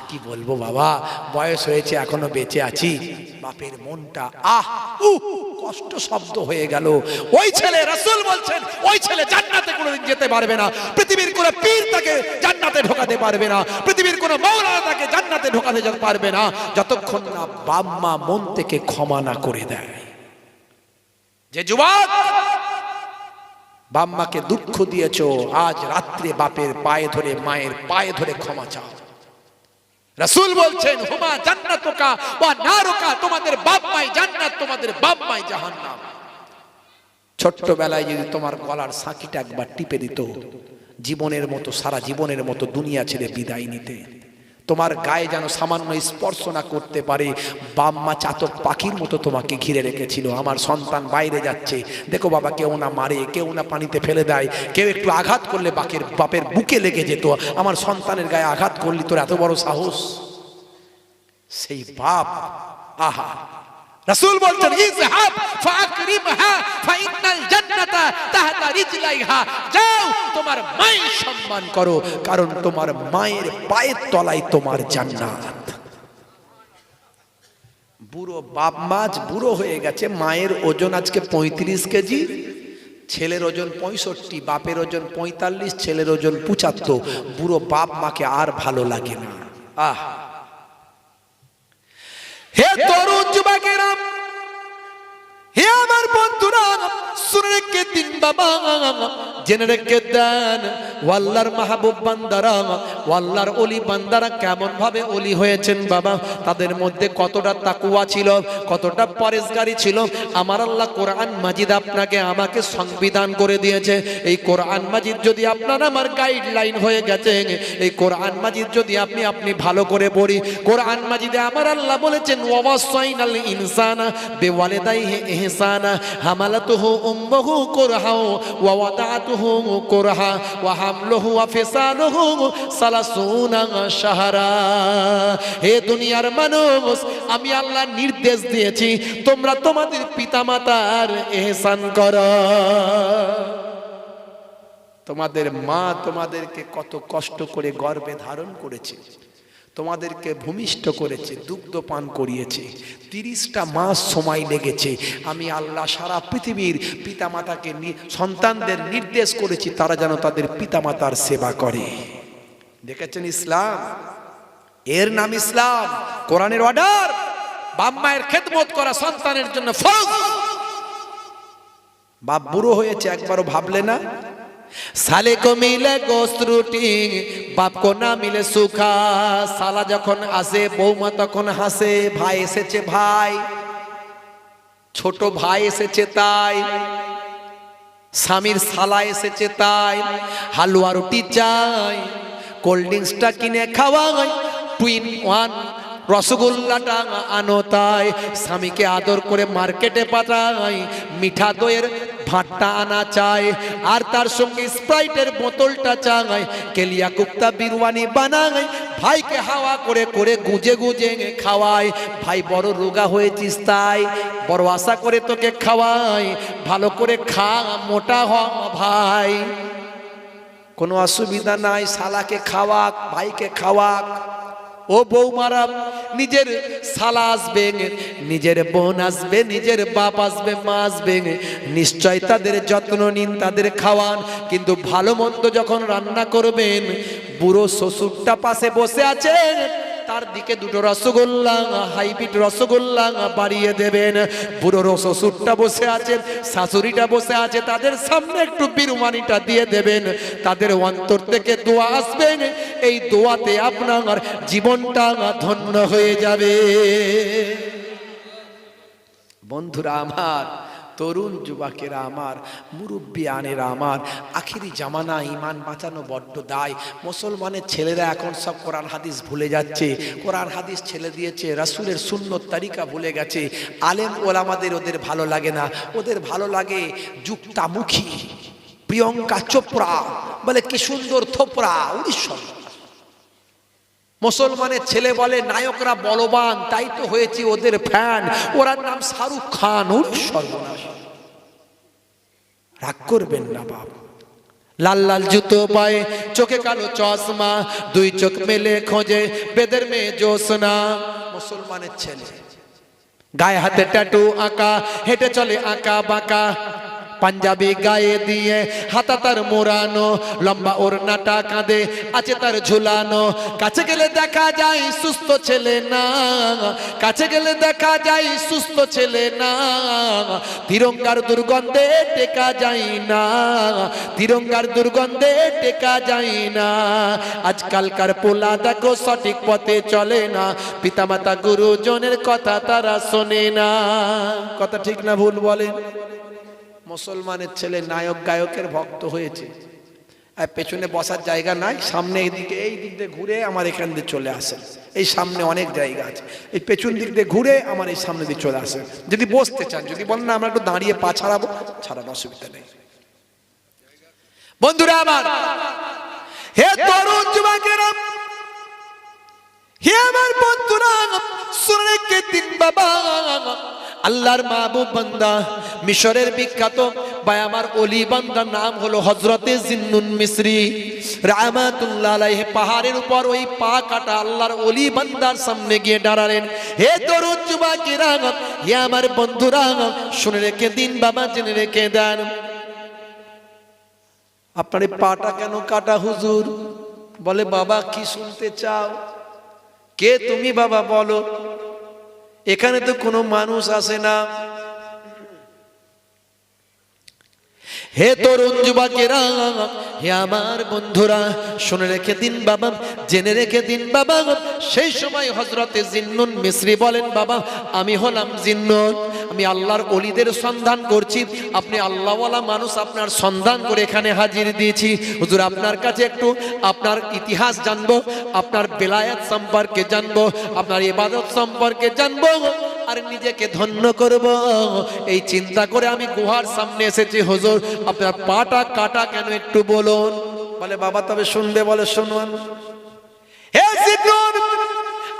কি বলবো বাবা, বয়স হয়েছে এখনো বেঁচে আছি। বাপের মনটা কষ্ট শব্দ হয়ে গেল। ওই ছেলে, রাসূল বলছেন ওই ছেলে জান্নাতে কোনোদিন যেতে পারবে না। পৃথিবীর কোনো পীর তাকে জান্নাতে ঢোকাতে পারবে না, পৃথিবীর কোনো মাওলানা তাকে জান্নাতে ঢোকাতে পারবে না, যতক্ষণ না বাপ মা মন থেকে ক্ষমা না করে দেয়। যে যুবক বাপ মাকে দুঃখ দিয়েছো, আজ রাত্রে বাপের পায়ে ধরে, মায়ের পায়ে ধরে ক্ষমা চাও। রাসূল বলছেন হুমা জান্নাতুকা ওয়া নারুকা, তোমাদের বাপ মাই জান্নাত, তোমাদের বাপ মাই জাহান্নাম। ছোট্টবেলায় যদি তোমার গলার সাঁকিটা একবার টিপে দিত, জীবনের মতো, সারা জীবনের মতো দুনিয়া ছেড়ে বিদায় নিতে। তোমার গায়ে যেন সামান্য স্পর্শ না করতে পারে। বাপ মা চাতক পাখির মতো তোমাকে ঘিরে রেখেছিল। আমার সন্তান বাইরে যাচ্ছে, দেখো বাবা, কেউ না মারে, কেউ না পানিতে ফেলে দেয়, কেউ একটু আঘাত করলে বাপের বুকে লেগে যেত। আমার সন্তানের গায়ে আঘাত করলি, তোর এত বড় সাহস। সেই বাপ, আহা, রাসূল বলছেন ইযহাব ফাকরিমহা ফাইনাল জান্নাতা তাহতা রিজলাইহা, যাও তোমার মায়ের সম্মান করো, কারণ তোমার মায়ের পায়ের তলায় তোমার জান্নাত। বুড়ো বাপ মাছ বুড়ো হয়ে গেছে, মায়ের ওজন আজকে 35 কেজি, ছেলের ওজন 65, বাপের ওজন 45, ছেলের ওজন 75। বুড়ো বাপ মাকে আর ভালো লাগে না। হে তরুণ যুবকেরা, হে আমার বন্ধুরা, শুনে রেখে দিন বাবা, জেনে রেখে দেন, আল্লাহর মাহবুব বান্দারা, আল্লাহর ওলি বান্দারা কেমন ভাবে ওলি হয়েছেন বাবা। তাদের মধ্যে কতটা তাকওয়া ছিল, কতটা পরেজগারি ছিল। আমার আল্লাহ কোরআন মাজিদ আপনাকে আমাকে সংবিধান করে দিয়েছে। এই কোরআন মাজিদ যদি আপনার আমার গাইডলাইন হয়ে গেছে, এই কোরআন মাজিদ যদি আপনি ভালো করে পড়ি, কোরআন মাজিদে আমার আল্লাহ বলেছেন ওয়াসাইনাল ইনসানা বিওয়ালিদাইহি ইহসানা হামালাতুহু উম্মুহু কুরহা ওয়া ওয়াদাতুহু কুরহা ওয়া হামলুহু ওয়া ফিসালুহু 30 শাহরা। হে দুনিয়ার মানুষ, আমি আল্লাহ নির্দেশ দিয়েছি তোমরা তোমাদের পিতামাতার ইহসান করো। তোমাদের মা তোমাদেরকে কত কষ্ট করে গর্ভে ধারণ করেছে, তোমাদেরকে ভূমিষ্ঠ করেছে, দুগ্ধ পান করিয়েছে, 30টা মাস সময় লেগেছে। আমি আল্লাহ সারা পৃথিবীর পিতামাতাকে সন্তানদের নির্দেশ করেছি তারা যেন তাদের পিতামাতার সেবা করে। দেখেছেন ইসলাম, এর নাম ইসলাম, কোরআনের অর্ডার। বাপ মায়ের খেদমত করা সন্তানের জন্য ফরজ। বাপ বুড়ো হয়েছে, একবারও ভাবলে না? साले को मिले गोश्त रोटी, बाप को ना मिले सुखा। साला যখন আসে বৌমা তখন হাসে, ভাই এসেছে ভাই, ছোট ভাই এসেছে তাই, স্বামীর শালা এসেছে তাই, হালুয়া রুটি চাই, কোল্ড ড্রিঙ্কসটা কিনে খাওয়াই, টুইন ওয়ান রসগোল্লাটা আনো তাই, স্বামীকে আদর করে মার্কেটে পাঠাই, মিঠা দইয়ের ভাতটা আনা চাই, আর তার সঙ্গে স্প্রাইটের বোতলটা চাই, কেলিয়া কুপ্তা বিরিয়ানি বানাই, ভাইকে হাওয়া করে করে গুজে গুজে খাওয়াই। ভাই বড় রোগা হয়েছিস তাই বড় আশা করে তোকে খাওয়াই, ভালো করে খা মোটা হ ভাই, কোনো অসুবিধা নাই, শালাকে খাওয়াক, ভাইকে খাওয়াক। ও বৌমারা, নিজের শালা আসবে, নিজের বোন আসবে, নিজের বাপ আসবে, মা আসবে, নিশ্চয় তাদের যত্ন নিন, তাদের খাওয়ান। কিন্তু ভালো মন্দ যখন রান্না করবেন, বুড়ো শ্বশুরটা পাশে বসে আছেন, তার দিকে দুটো রসগোল্লা হাইব্রিড রসগোল্লা বাড়িয়ে দেবেন। বুড়ো শ্বশুরটা বসে আছে, শাশুড়িটা বসে আছে, তাদের সামনে একটু বিরুমানিটা দিয়ে দেবেন। তাদের অন্তর থেকে দোয়া আসবেন, এই দোয়াতে আপনার জীবনটা ধন্য হয়ে যাবে। বন্ধুরা আমার, তরুণ যুবকেরা আমার, মুরব্বিয়ানেরা আমার, আখিরি জামানা, ইমান বাঁচানো বড্ড দায়। মুসলমানের ছেলেরা এখন সব কোরআন হাদিস ভুলে যাচ্ছে, কোরআন হাদিস ছেড়ে দিয়েছে, রাসূলের সুন্নত তরিকা ভুলে গেছে। আলেম ওলামাদের ওদের ভালো লাগে না, ওদের ভালো লাগে যুক্তামুখী প্রিয়ঙ্কা চোপড়া, বলে কি সুন্দর থোপড়া, 1900। মুসলমানের ছেলে বলে নায়করা বলবান, তাই তো হয়েছে ওদের ফ্যান, ওরার নাম শাহরুখ খান। সর্বনাশ, রাগ করবেন না বাপ। লাল লাল জুতো পায়ে, চোখে কালো চশমা, দুই চোখ মেলে খোঁজে বেদের মেয়ে জোসনা। মুসলমানের ছেলে গায়ে হাতে ট্যাটু আঁকা, হেঁটে চলে আঁকা বাঁকা, পাঞ্জাবি গায়ে দিয়ে হাতা তার মোড়ানো, লম্বা ওড়নাটা কাঁধে আছে তার ঝুলানো। কাছে গেলে দেখা যায় সুস্থ ছেলে না, কাছে গেলে দেখা যায় সুস্থ ছেলে না, তিরঙ্গার দুর্গন্ধে টেকা যায় না, তিরঙ্গার দুর্গন্ধে টেকা যায় না। আজকালকার পোলা দেখো সঠিক পথে চলে না, পিতামাতা গুরুজনের কথা তারা শোনে না। কথা ঠিক না ভুল বলেন? মুসলমানের ছেলে নায়ক গায়কের ভক্ত হয়েছে, আর পেছনে বসার জায়গা নাই, সামনে এইদিকে এই দিক দিয়ে ঘুরে আমার এখান দিয়ে চলে আসে, এই সামনে অনেক জায়গা আছে, এই পেছন দিক দিয়ে ঘুরে আমার এই সামনে দিয়ে চলে আসে। যদি বসতে চান, যদি বলেন না আমরা একটু দাঁড়িয়ে পা ছাড়াবো, ছাড়ানো অসুবিধা নেই। বন্ধুরা আমার, হে তরুণ যুবকেরা, হে আমার বন্ধুরা, শুনে রেখে দিন বাবা, আল্লাহর মাহবুব বান্দা, মিশরের বিখ্যাত ভাই আমার ওলি বান্দার নাম হলো হযরতে জিন্নুন মিসরি রাহমাতুল্লাহ আলাইহি। পাহাড়ের উপর ওই পা কাটা আল্লাহর ওলি বান্দার সামনে গিয়ে দাঁড়ালেন। হে তরুণ যুবকেরা, হে আমার বন্ধুরা, শুনে রেখে দিন বাবা, জেনে রেখে দেন। আপনার এই পাটা কেন কাটা হুজুর? বলে বাবা কি শুনতে চাও? কে তুমি বাবা বলো? এখানে তো কোনো মানুষ আসে না। হে তরুণ যুবকেরা, হে আমার বন্ধুরা, শুনে রেখে দিন বাবা, জেনে রেখে দিন বাবা। সেই সময় হযরতে জিন্নুন মিসরি বলেন, বাবা আমি হলাম জিন্নুন, আমি আল্লাহর ওলিদের সন্ধান করছি। আপনি আল্লাহওয়ালা মানুষ, আপনার সন্ধান করে এখানে হাজির দিয়েছি। হুজুর আপনার কাছে একটু আপনার ইতিহাস জানবো, আপনার বেলায়েত সম্পর্কে জানবো, আপনার ইবাদত সম্পর্কে জানবো, আর নিজেকে ধন্য করব, এই চিন্তা করে আমি গুহার সামনে এসেছি। হুজুর আপনার পাটা কাটা কেন একটু বলুন। বলে বাবা তবে শুনবে? বলে শুনুন। হে জিন্নুন,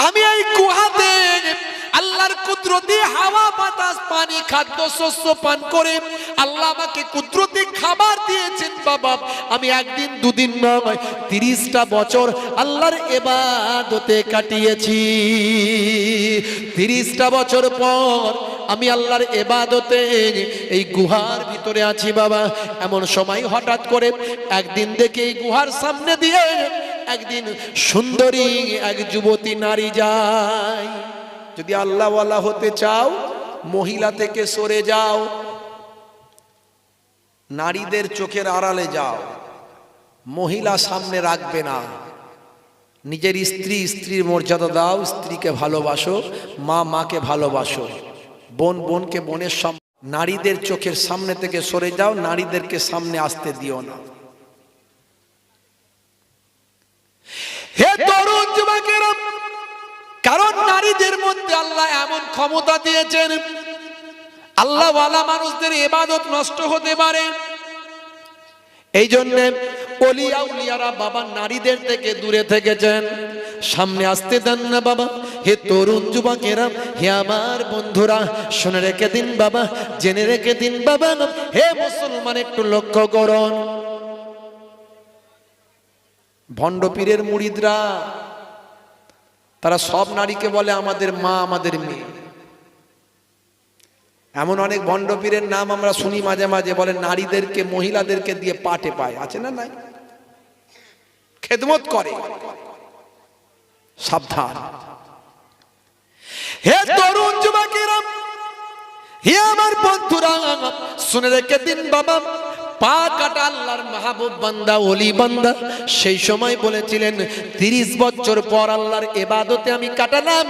আমি এই গুহাতে আল্লাহর কুদরতি হাওয়া বাতাস পানি খাদ্য শস্য পান করে আল্লাহ আমাকে কুদরতি খাবার দিয়েছেন বাবা। আমি একদিন দুদিন নয়, 30টা বছর আল্লাহর ইবাদতে কাটিয়েছি। 30টা বছর পর আমি আল্লাহর ইবাদতে এই গুহার ভিতরে আছি বাবা। এমন সময় হঠাৎ করে একদিন দেখে এই গুহার সামনে দিয়ে একদিন সুন্দরী এক যুবতী নারী যায়। যদি আল্লাহওয়ালা হতে চাও, মহিলা থেকে সরে যাও, নারীদের চোখের আড়ালে যাও, মহিলা সামনে রাখবে না। নিজের স্ত্রী স্ত্রীর মর্যাদা দাও, স্ত্রীকে ভালোবাসো, মা মাকে ভালোবাসো, বোন বোনকে বোনের সম। নারীদের চোখের সামনে থেকে সরে যাও, নারীদেরকে সামনে আসতে দিও না। হে তরুণ যুবকেরা, কারণ নারীদের মধ্যে আল্লাহ এমন ক্ষমতা দিয়েছেন, আল্লাহওয়ালা মানুষদের ইবাদত নষ্ট হতে পারে। এই জন্য ওলিয়া উলিয়ারা বাবা নারীদের থেকে দূরে থেকেছেন, সামনে আসতে দেন না বাবা। হে তরুণ যুবকেরা, হে আমার বন্ধুরা, শুনে রেখে দিন বাবা, জেনে রেখে দিন বাবা। হে মুসলমান একটু লক্ষ্য করুন, ভণ্ড পীরের মুরিদরা তারা সব নারীকে বলে আমাদের মা, আমাদের মেয়ে। এমন অনেক ভণ্ড পীরের নাম আমরা শুনি মাঝে মাঝে, বলে নারীদেরকে মহিলাদেরকে দিয়ে পাটে পায়, আছে না নাই? খেদমত করে। সাবধান। হে তরুণ যুবকেরা, হে আমার বন্ধুরা, শুনে রেখে দিন বাবা, পা কাটা আল্লাহর মাহবুব বান্দা, ওলি বান্দা সেই সময় বলেছিলেন 30 বছর পর আল্লাহর ইবাদতে আমি কাটালাম।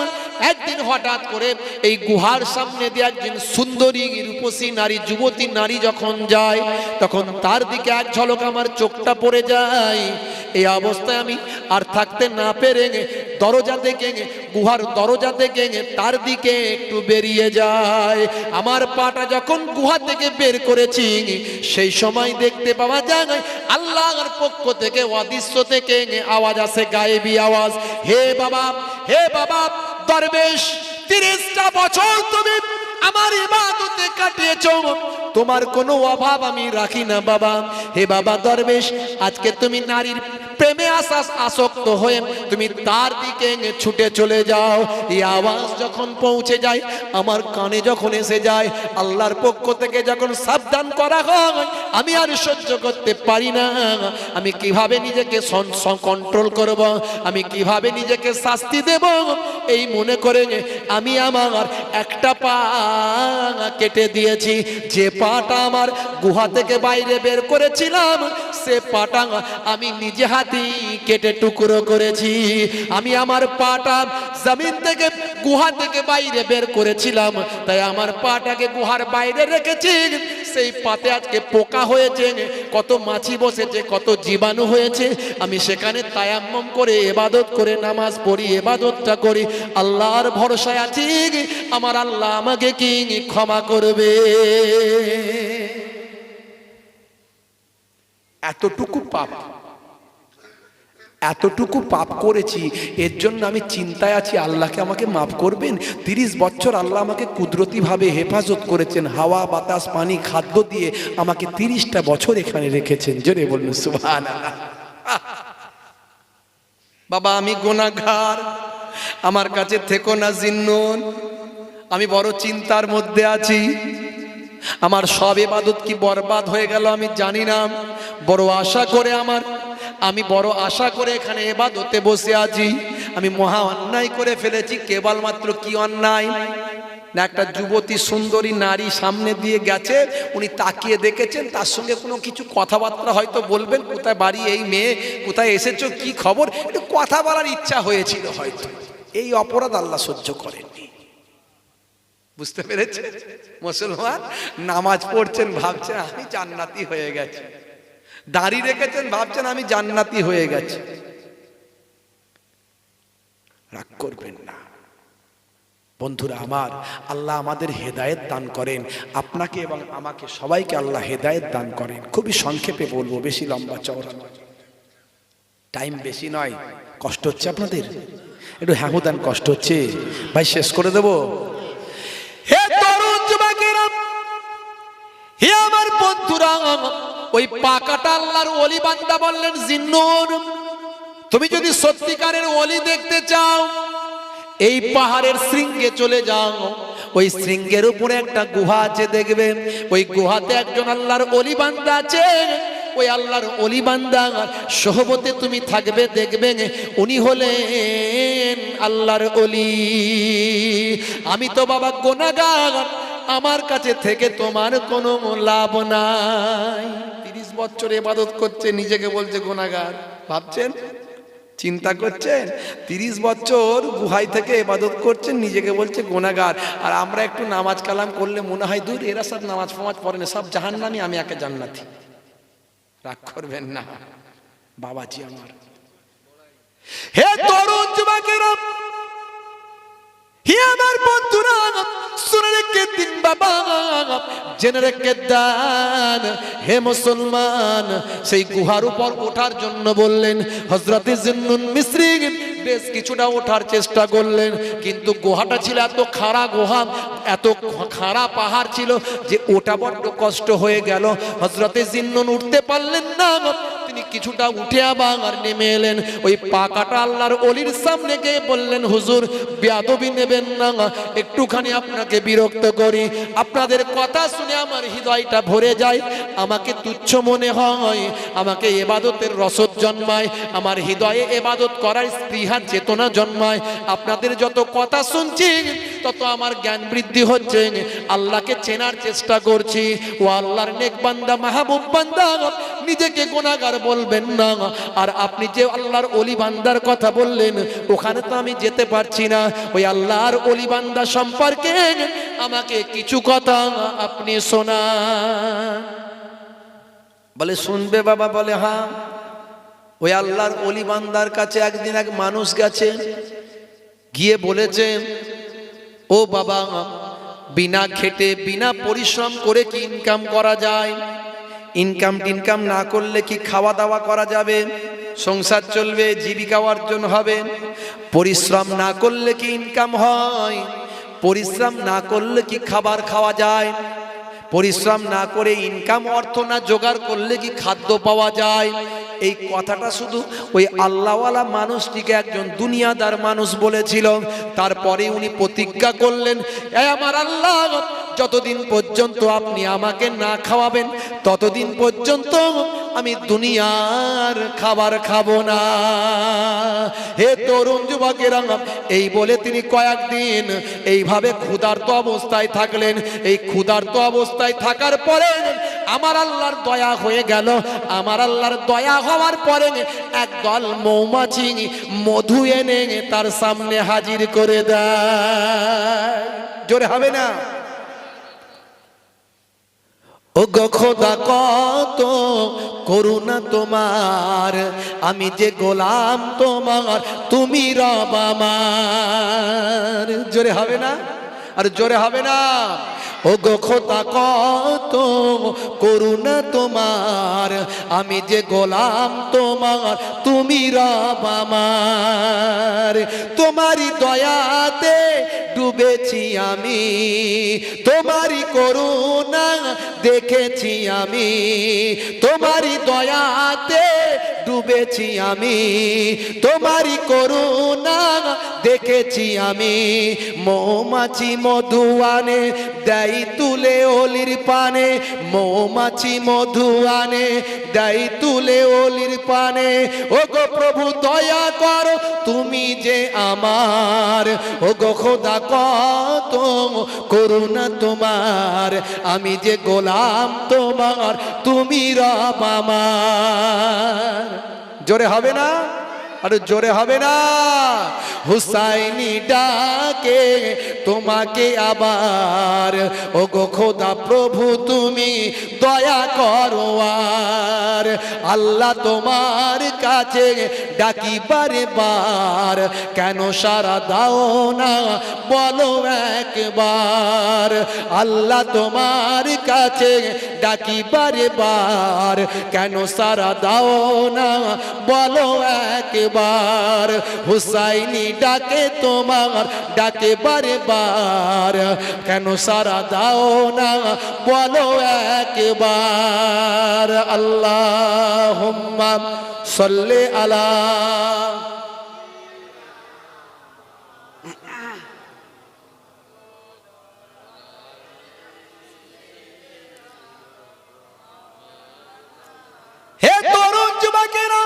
একদিন হঠাৎ করে এই গুহার সামনে দিয়ে একজন সুন্দরী রূপসী নারী, যুবতী নারী যখন যায়, তখন তার দিকে এক ঝলক আমার চোখটা পড়ে যায়। এই অবস্থায় আমি আর থাকতে না পেরে দরজা থেকে, গুহার দরজা থেকে তার দিকে একটু বেরিয়ে যায়। আমার পাটা যখন গুহা থেকে বের করেছি, সেই সময় দেখতে পাওয়া যায় আল্লাহর পক্ষ থেকে অদৃশ্য থেকে আওয়াজ আসে, গায়েবী আওয়াজ, হে বাবা, হে বাবা দরবেশ, 30টা বছর তুমি আমার ইবাদতে কাটিয়েছো, তোমার কোনো অভাব আমি রাখি না বাবা। হে বাবা দরবেশ, আজকে তুমি নারীর প্রেমে আসক্ত হয়ে তুমি তার দিকে ছুটে চলে যাও। এই আওয়াজ যখন পৌঁছে যায়, আমার কানে যখন এসে যায়, আল্লাহর পক্ষ থেকে যখন সাবধান করা হয়, আমি আর সহ্য করতে পারি না। আমি কিভাবে নিজেকে কন্ট্রোল করব, আমি কিভাবে নিজেকে শাস্তি দেব, এই মনে করে আমি আমার একটা পা কেটে দিয়েছি। যে পাটা আমার গুহা থেকে বাইরে বের করেছিলাম, সে পাটা আমি নিজে হাতে কেটে টুকরো করেছি। আমি আমার পাটা জমিন থেকে, গুহা থেকে বাইরে বের করেছিলাম, তাই আমার পাটাকে গুহার বাইরে রেখেছি। সেই পাতে আজকে পোকা হয়েছে, কত মাছি বসেছে, কত জীবাণু হয়েছে। আমি সেখানে তায়াম্মম করে, ইবাদত করে, নামাজ পড়ি, ইবাদতটা করি, আল্লাহর ভরসায় আছি আমার আল্লাহ আমাকে কি ক্ষমা করবে। এতটুকু পাপ করেছি, এর জন্য আমি চিন্তায় আছি আল্লাহকে আমাকে মাফ করবেন। 30 বছর আল্লাহ আমাকে কুদরতিভাবে হেফাজত করেছেন, হাওয়া বাতাস পানি খাদ্য দিয়ে আমাকে 30টা বছর এখানে রেখেছেন। জোরে বলুন সুবহানাল্লাহ। বাবা আমি গুনাহগার, আমার কাছে থেকো না জিন্নুন, আমি বড় চিন্তার মধ্যে আছি। আমার সব ইবাদত কি বরবাদ হয়ে গেল আমি জানি না। বড় আশা করে আমি বড় আশা করে এখানে ইবাদতে বসে আছি। আমি মহা অন্যায় করে ফেলেছি। কেবলমাত্র কি অন্যায় না, একটা যুবতী সুন্দরী নারী সামনে দিয়ে গেছে, উনি তাকিয়ে দেখেছেন, তার সঙ্গে কোনো কিছু কথাবার্তা হয়তো বলবেন, কোথায় বাড়ি এই মেয়ে, কোথায় এসেছো, কি খবর, একটু কথা বলার ইচ্ছা হয়েছিল হয়তো। এই অপরাধ আল্লাহ সহ্য করেননি। বুঝতে পেরেছে? মুসলমান নামাজ পড়ছেন, ভাবছেন আমি জান্নাতি হয়ে গেছি, দাড়ি রেখেছেন, ভাবছেন আমি জান্নাতি হয়ে গেছি। রাগ করবেন না বন্ধুরা আমার, আল্লাহ আমাদের হেদায়েত দান করেন, আপনাকে এবং আমাকে সবাইকে আল্লাহ হেদায়েত দান করেন। খুবই সংক্ষেপে বলবো, বেশি লম্বা চওড়া নয়, টাইম বেশি নয়। কষ্ট হচ্ছে আপনাদের? একটু হ্যাঁ দেন, কষ্ট হচ্ছে ভাই, শেষ করে দেবো। হে তরুণ যুবকেরা, হে আমার বন্ধুরা, ওই পাকাটা আল্লাহর ওলি বান্দা বললেন, জিন্নুর তুমি যদি সত্যিকারের ওলি দেখতে চাও, এই পাহাড়ের শৃঙ্গে চলে যাও। ওই শৃঙ্গের উপরে একটা গুহা আছে, দেখবে ওই গুহাতে একজন আল্লাহর ওলি বান্দা আছে। ওই আল্লাহর ওলি বান্দা সোহবতে তুমি থাকবে, দেখবে উনি হলেন আল্লাহর ওলি। আমি তো বাবা গুনাহগার, আমার কাছে থেকে তোমার কোনো লাভ নাই। 30 বছর ইবাদত করছে, নিজেকে বলছে গুনাহগার। ভাবছেন, চিন্তা করছেন, 30 বছর গুহায় থেকে ইবাদত করছেন, নিজেকে বলছে গুনাহগার। আর আমরা একটু নামাজ কালাম করলে মনে হয় দূর, এরা সব নামাজ ফামাজ পড়ে না, সব জাহান্নামী, আমি একে জান্নাতি। রাগ করবেন না বাবাজি আমার। হে তরুণ যুবকেরা, হে আমার বন্ধুরা, শুনে রেখে দিন বাবা, জেনে রেখে দেন। হে মুসলমান, সেই গুহার উপর ওঠার জন্য বললেন হযরত জিন্নুন মিসরি, বেশ কিছুটা ওঠার চেষ্টা করলেন, কিন্তু গুহাটা ছিল এত খাড়া গুহা, এত খাড়া পাহাড় ছিল যে ওটা বড্ড কষ্ট হয়ে গেল। হযরত জিন্নুন উঠতে পারলেন না। তিনি কিছুটা উঠে আবার নেমে এলেন। ওই পাকাটা আল্লাহর ওলির সামনে গিয়ে বললেন, হুজুর বেয়াদবি নেবেন না, একটুখানি আপনাকে বিরক্ত করি। আপনাদের কথা শুনে আমার হৃদয়টা ভরে যায়, আমাকে তুচ্ছ মনে হয়, আমাকে ইবাদতের রসদ জন্মায়, আমার হৃদয়ে ইবাদত করার স্পৃহা চেতনা জন্মায়। আপনাদের যত কথা শুনছি তত আমার জ্ঞান বৃদ্ধি হচ্ছে, আল্লাহকে চেনার চেষ্টা করছি। ও আল্লাহর নেক বান্দা, মাহবুব বান্দা, নিজেকে গুনাহগার বলবেন না। আর আপনি যে আল্লাহর ওলি বান্দার কথা বললেন, ওখানে তো আমি যেতে পারছি না। ওই আল্লাহর ওলি বান্দা সম্পর্কে আমাকে কিছু কথা আপনি শোনান। বলে শুনবে বাবা? বলে হ্যাঁ। ওই আল্লাহর ওলি বান্দার কাছে একদিন এক মানুষ গেছে, গিয়ে বলেছে, ও বাবা, বিনা খেটে বিনা পরিশ্রম করে কি ইনকাম করা যায়? ইনকাম না করলে কি খাওয়া দাওয়া করা যাবে? সংসার চলবে, জীবিকা অর্জন হবে? পরিশ্রম না করলে কি ইনকাম হয়? পরিশ্রম না করলে কি খাবার খাওয়া যায়? পরিশ্রম না করে ইনকাম অর্থ না জোগাড় করলে কি খাদ্য পাওয়া যায়? এই কথাটা শুধু ওই আল্লাহওয়ালা মানুষটিকে একজন দুনিয়াদার মানুষ বলেছিল। তারপরে উনি প্রতিজ্ঞা করলেন, এ আমার আল্লাহ, যতদিন পর্যন্ত আপনি আমাকে না খাওয়াবেন ততদিন পর্যন্ত আমি দুনিয়ার খাবার খাবো না। হে তরুণ যুবকেরা, এই বলে তিনি কয়েকদিন এইভাবে ক্ষুধার্ত অবস্থায় থাকলেন। এই ক্ষুধার্ত অবস্থায় থাকার পরে আমার আল্লাহর দয়া হয়ে গেল। আমার আল্লাহর দয়া হওয়ার পরে একদল মৌমাছি মধু এনে তার সামনে হাজির করে দেয়। জোরে হবে না? ও গো খোদা, কত করুণা তোমার, আমি যে গোলাম তোমার, তুমি রব আমার। জোরে হবে না? আর জোরে হবে না? ও গো খোদা, কত করুণা তোমার, আমি যে গোলাম তোমার, তুমি রব আমার। তোমারই দয়াতে ডুবেছি আমি, তোমারই করুণা দেখেছি আমি, তোমারই দয়াতে ডুবেছি আমি, তোমারই করুণা দেখেছি আমি। মৌমাছি মধু আনে দেয় তুলে অলির পানে, মৌমাছি মধু আনে দেয় তুলে অলির পানে। ও গো প্রভু দয়া করো, তুমি যে আমার। ও গো খোদা, কত করুণা তোমার, আমি যে গোলাম তোমার, তুমি রব আমার। জোরে হবে না? আর জোরে হবে না? হুসাইনি ডাকে তোমাকে আবার, ও গো খোদা প্রভু তুমি দয়া করো আর। আল্লাহ তোমার কাছে ডাকি বারে বার, কেন সারা দাও না বলো একবার। আল্লাহ তোমার কাছে ডাকি বারে বার, কেন সারা দাও না বলো একবার। হুসাইনি ডাকে তোমার ডাকে বারে বার, কেন সারা দাও না বলো একবার। আল্লাহুম্মা সাল্লি আলা। হে তরুণ যুবকেরা,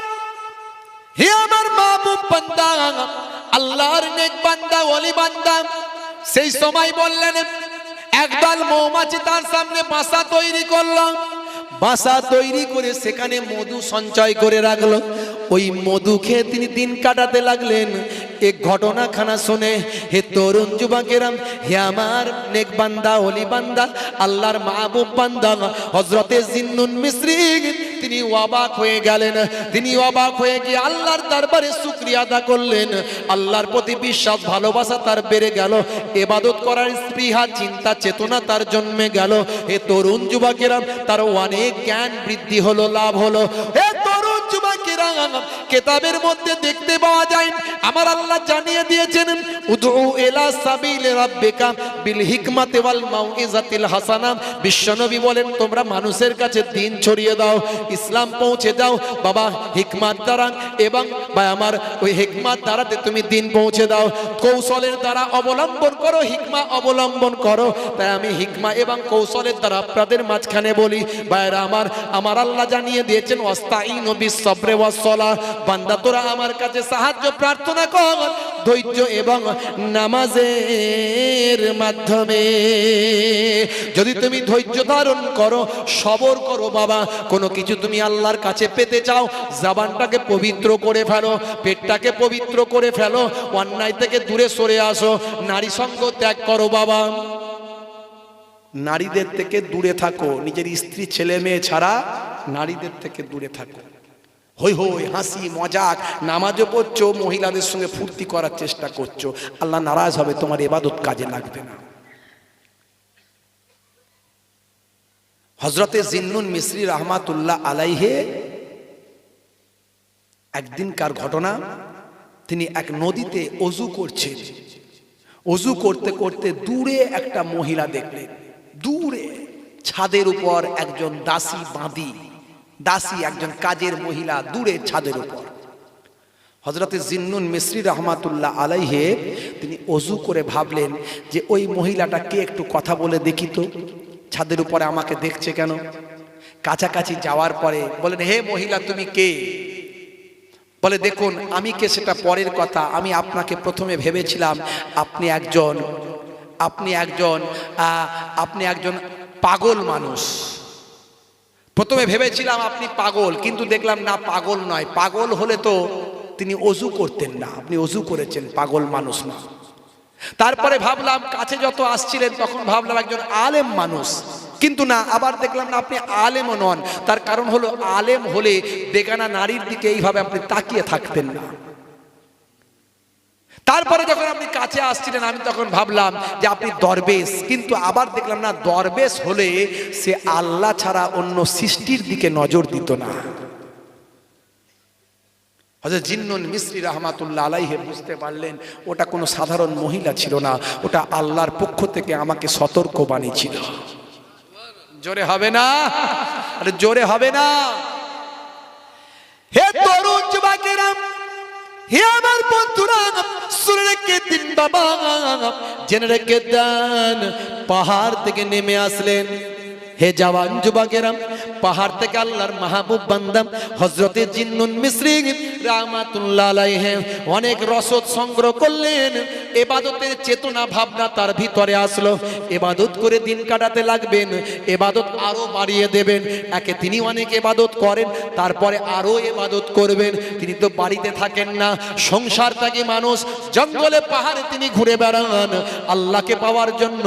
হে আমার মাহবুব বান্দা, আল্লাহর নেক বান্দা, ওলি বান্দা, সেই সময় বললেন, একদল মৌমাছি তার সামনে বাসা তৈরি করলো। বাসা তৈরি করে সেখানে মধু সঞ্চয় করে রাখলো। ওই মধু খেয়ে তিনি দিন কাটাতে লাগলেন। এক ঘটনাখানা শুনে হে তরুণ যুবকেরা, হে আমার নেক বান্দা, ওলি বান্দা, আল্লাহর মাহবুব বান্দা হযরতে জিন্নুন মিসরি, তিনি অবাক হয়ে গেলেন। তিনি অবাক হয়ে গিয়ে আল্লাহর দরবারে শুকরিয়া আদা করলেন। আল্লাহর প্রতি বিশ্বাস ভালোবাসা তার বেড়ে গেল, ইবাদত করার স্পৃহা চিন্তা চেতনা তার জন্মে গেল। হে তরুণ যুবকেরা, তার অনেক জ্ঞান বৃদ্ধি হলো, লাভ হলো। হে তরুণ যুবকেরা, কিতাবের মধ্যে দেখতে পাওয়া যায়। আমার আল্লাহ জানিয়ে দিয়েছেন উদউ ইলা সাবিলি রাব্বিকা বিল হিকমাতি ওয়াল মাউইজাতিল হাসানা। বিশ্বনবী বলেন তোমরা মানুষের কাছে দ্বীন ছড়িয়ে দাও, ইসলাম পৌঁছে দাও বাবা হিকমত দ্বারা, এবং ভাই আমার ওই হিকমত দ্বারাতে তুমি দ্বীন পৌঁছে দাও। কৌশলের দ্বারা অবলম্বন করো, হিকমা অবলম্বন করো। তাই আমি হিকমা এবং কৌশলের দ্বারা আপনাদের মাঝখানে বলি ভাইরা আমার আল্লাহ জানিয়ে দিয়েছেন ওয়াস্তাইনু বিস-সাবরি ওয়াস-সালাহ। বান্দা তোরা আমার কাছে সাহায্য প্রার্থনা কর ধৈর্য এবং নামাজের মাধ্যমে। যদি তুমি ধৈর্য ধারণ করো, সবর করো বাবা, কোনো কিছু তুমি আল্লাহর কাছে পেতে চাও, জবানটাকে পবিত্র করে ফেলো, পেটটাকে পবিত্র করে ফেলো, অন্যায় থেকে দূরে সরে আসো, নারী সঙ্গ ত্যাগ করো বাবা। নারীদের থেকে দূরে থাকো, নিজের স্ত্রী ছেলে মেয়ে ছাড়া নারীদের থেকে দূরে থাকো। হই হই হাসি মজাক, নামাজও পড়ছো, মহিলাদের সঙ্গে ফুর্তি করার চেষ্টা করছো, আল্লাহ নারাজ হবে, তোমার ইবাদত কাজে লাগবে না। হযরতে জিন্নুন মিসরি রাহমাতুল্লাহ আলাইহে একদিনকার ঘটনা, তিনি এক নদীতে অজু করছেন। অজু করতে করতে দূরে একটা মহিলা দেখলেন, দূরে ছাদের উপর একজন দাসী বাঁধি, দাসী একজন কাজের মহিলা দূরে ছাদের উপর। হযরতে জিন্নুন মিসরি রাহমাতুল্লাহ আলাইহে তিনি অজু করে ভাবলেন যে ওই মহিলাটা কে, একটু কথা বলে দেখি তো, ছাদের উপরে আমাকে দেখছে কেন। কাছাকাছি যাওয়ার পরে বলেন হে মহিলা তুমি কে? বলে দেখুন আমি কে সেটা পরের কথা, আমি আপনাকে প্রথমে ভেবেছিলাম আপনি একজন পাগল মানুষ। প্রথমে ভেবেছিলাম আপনি পাগল, কিন্তু দেখলাম না পাগল নয়, পাগল হলে তো তিনি অজু করতেন না, আপনি অজু করেছেন, পাগল মানুষ না। তারপরে ভাবলাম কাছে যত আসছিলেন তখন ভাবলাম একজন আলেম মানুষ, কিন্তু না, আবার দেখলাম না আপনি আলেমও নন। তার কারণ হলো আলেম হলে বেগানা নারীর দিকে এইভাবে আপনি তাকিয়ে থাকতেন না। তারপরে যখন আপনি কাছে আসছিলেন আমি তখন ভাবলাম যে আপনি দরবেশ, কিন্তু আবার দেখলাম না, দরবেশ হলে সে আল্লাহ ছাড়া অন্য সৃষ্টির দিকে নজর দিত না। হযরত জিন্নুন মিসরি রাহমাতুল্লাহ আলাইহি বুঝতে পারলেন ওটা কোনো সাধারণ মহিলা ছিল না, ওটা আল্লাহর পক্ষ থেকে আমাকে সতর্কবাণী ছিল। জোরে হবে না? আরে জোরে হবে না? হে তরুণ যুবকেরা, হে আমার বন্ধুরা, শুনে রেখে দিন বাবা, জেনে রেখে দেন, পাহাড় থেকে নেমে আসলেন। হে জওয়ান যুবকেরা, পাহাড় থেকে আল্লাহর মাহবুব বান্দা হযরতে জিন্নুন মিসরি রাহমাতুল্লাহ আলাইহি অনেক রসদ সংগ্রহ করলেন। ইবাদতের চেতনা ভাবনা তার ভিতরে আসলো, ইবাদত করে দিন কাটাতে লাগবেন, ইবাদত আরো বাড়িয়ে দেবেন। একে তিনি অনেক ইবাদত করেন, তারপরে আরো ইবাদত করবেন। তিনি তো বাড়িতে থাকেন না, সংসার থেকে মানুষ জঙ্গলে পাহাড়ে তিনি ঘুরে বেড়ান আল্লাহকে পাওয়ার জন্য,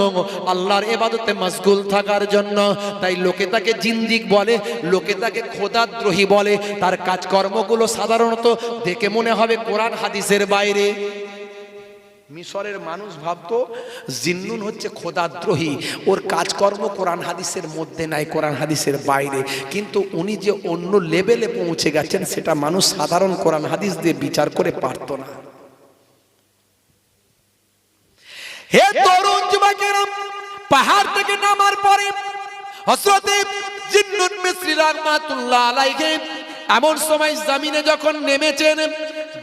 আল্লাহর ইবাদতে মশগুল থাকার জন্য। তাই লোকে তাকে জিন্দিক বলে, লোকে তাকে খোদাদ্রোহী বলে। তার কাজকর্মগুলো সাধারণত দেখে মনে হবে কোরআন হাদিসের বাইরে। মিশরের মানুষ ভাবতো জিন্নুন হচ্ছে খোদাদ্রোহী, ওর কাজকর্ম কোরআন হাদিসের মধ্যে নাই, কোরআন হাদিসের বাইরে। কিন্তু উনি যে অন্য লেভেলে পৌঁছে গেছেন সেটা মানুষ সাধারণ কোরআন হাদিস দিয়ে বিচার করে পারতো না। হে তরুণ যুবকেরা, পাহাড় থেকে নামার পরে হযরতে জিন্নুন মিসরি রাহমাতুল্লাহ আলাইহি এমন সময় জমিনে যখন নেমেছেন,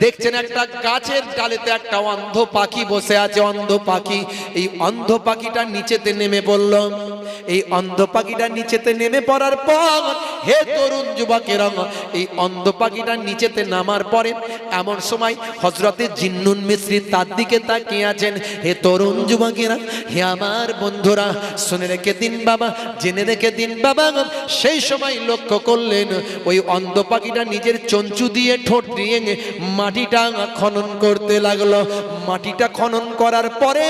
দেখছেন একটা গাছের ডালেতে একটা অন্ধ পাখি বসে আছে। অন্ধ পাখি, এই অন্ধ পাখিটা নিচেতে নেমে পড়ল। এই অন্ধ পাখিটা নিচেতে নেমে পড়ার পর হে তরুণ যুবকেরা, এই অন্ধ পাখিটা নিচেতে নামার পরে এমন সময় হযরতে জিন্নুন মিসরি তার দিকে তাকিয়ে আছেন। হে তরুণ যুবকেরা, হে আমার বন্ধুরা, শুনে রেখে দিন বাবা, জেনে রেখে দিন বাবা, সেই সময় লক্ষ্য করলেন ওই অন্ধ পাখিটা নিজের চঞ্চু দিয়ে ঠোঁট দিয়ে মাটিটা খনন করতে লাগলো। মাটিটা খনন করার পরে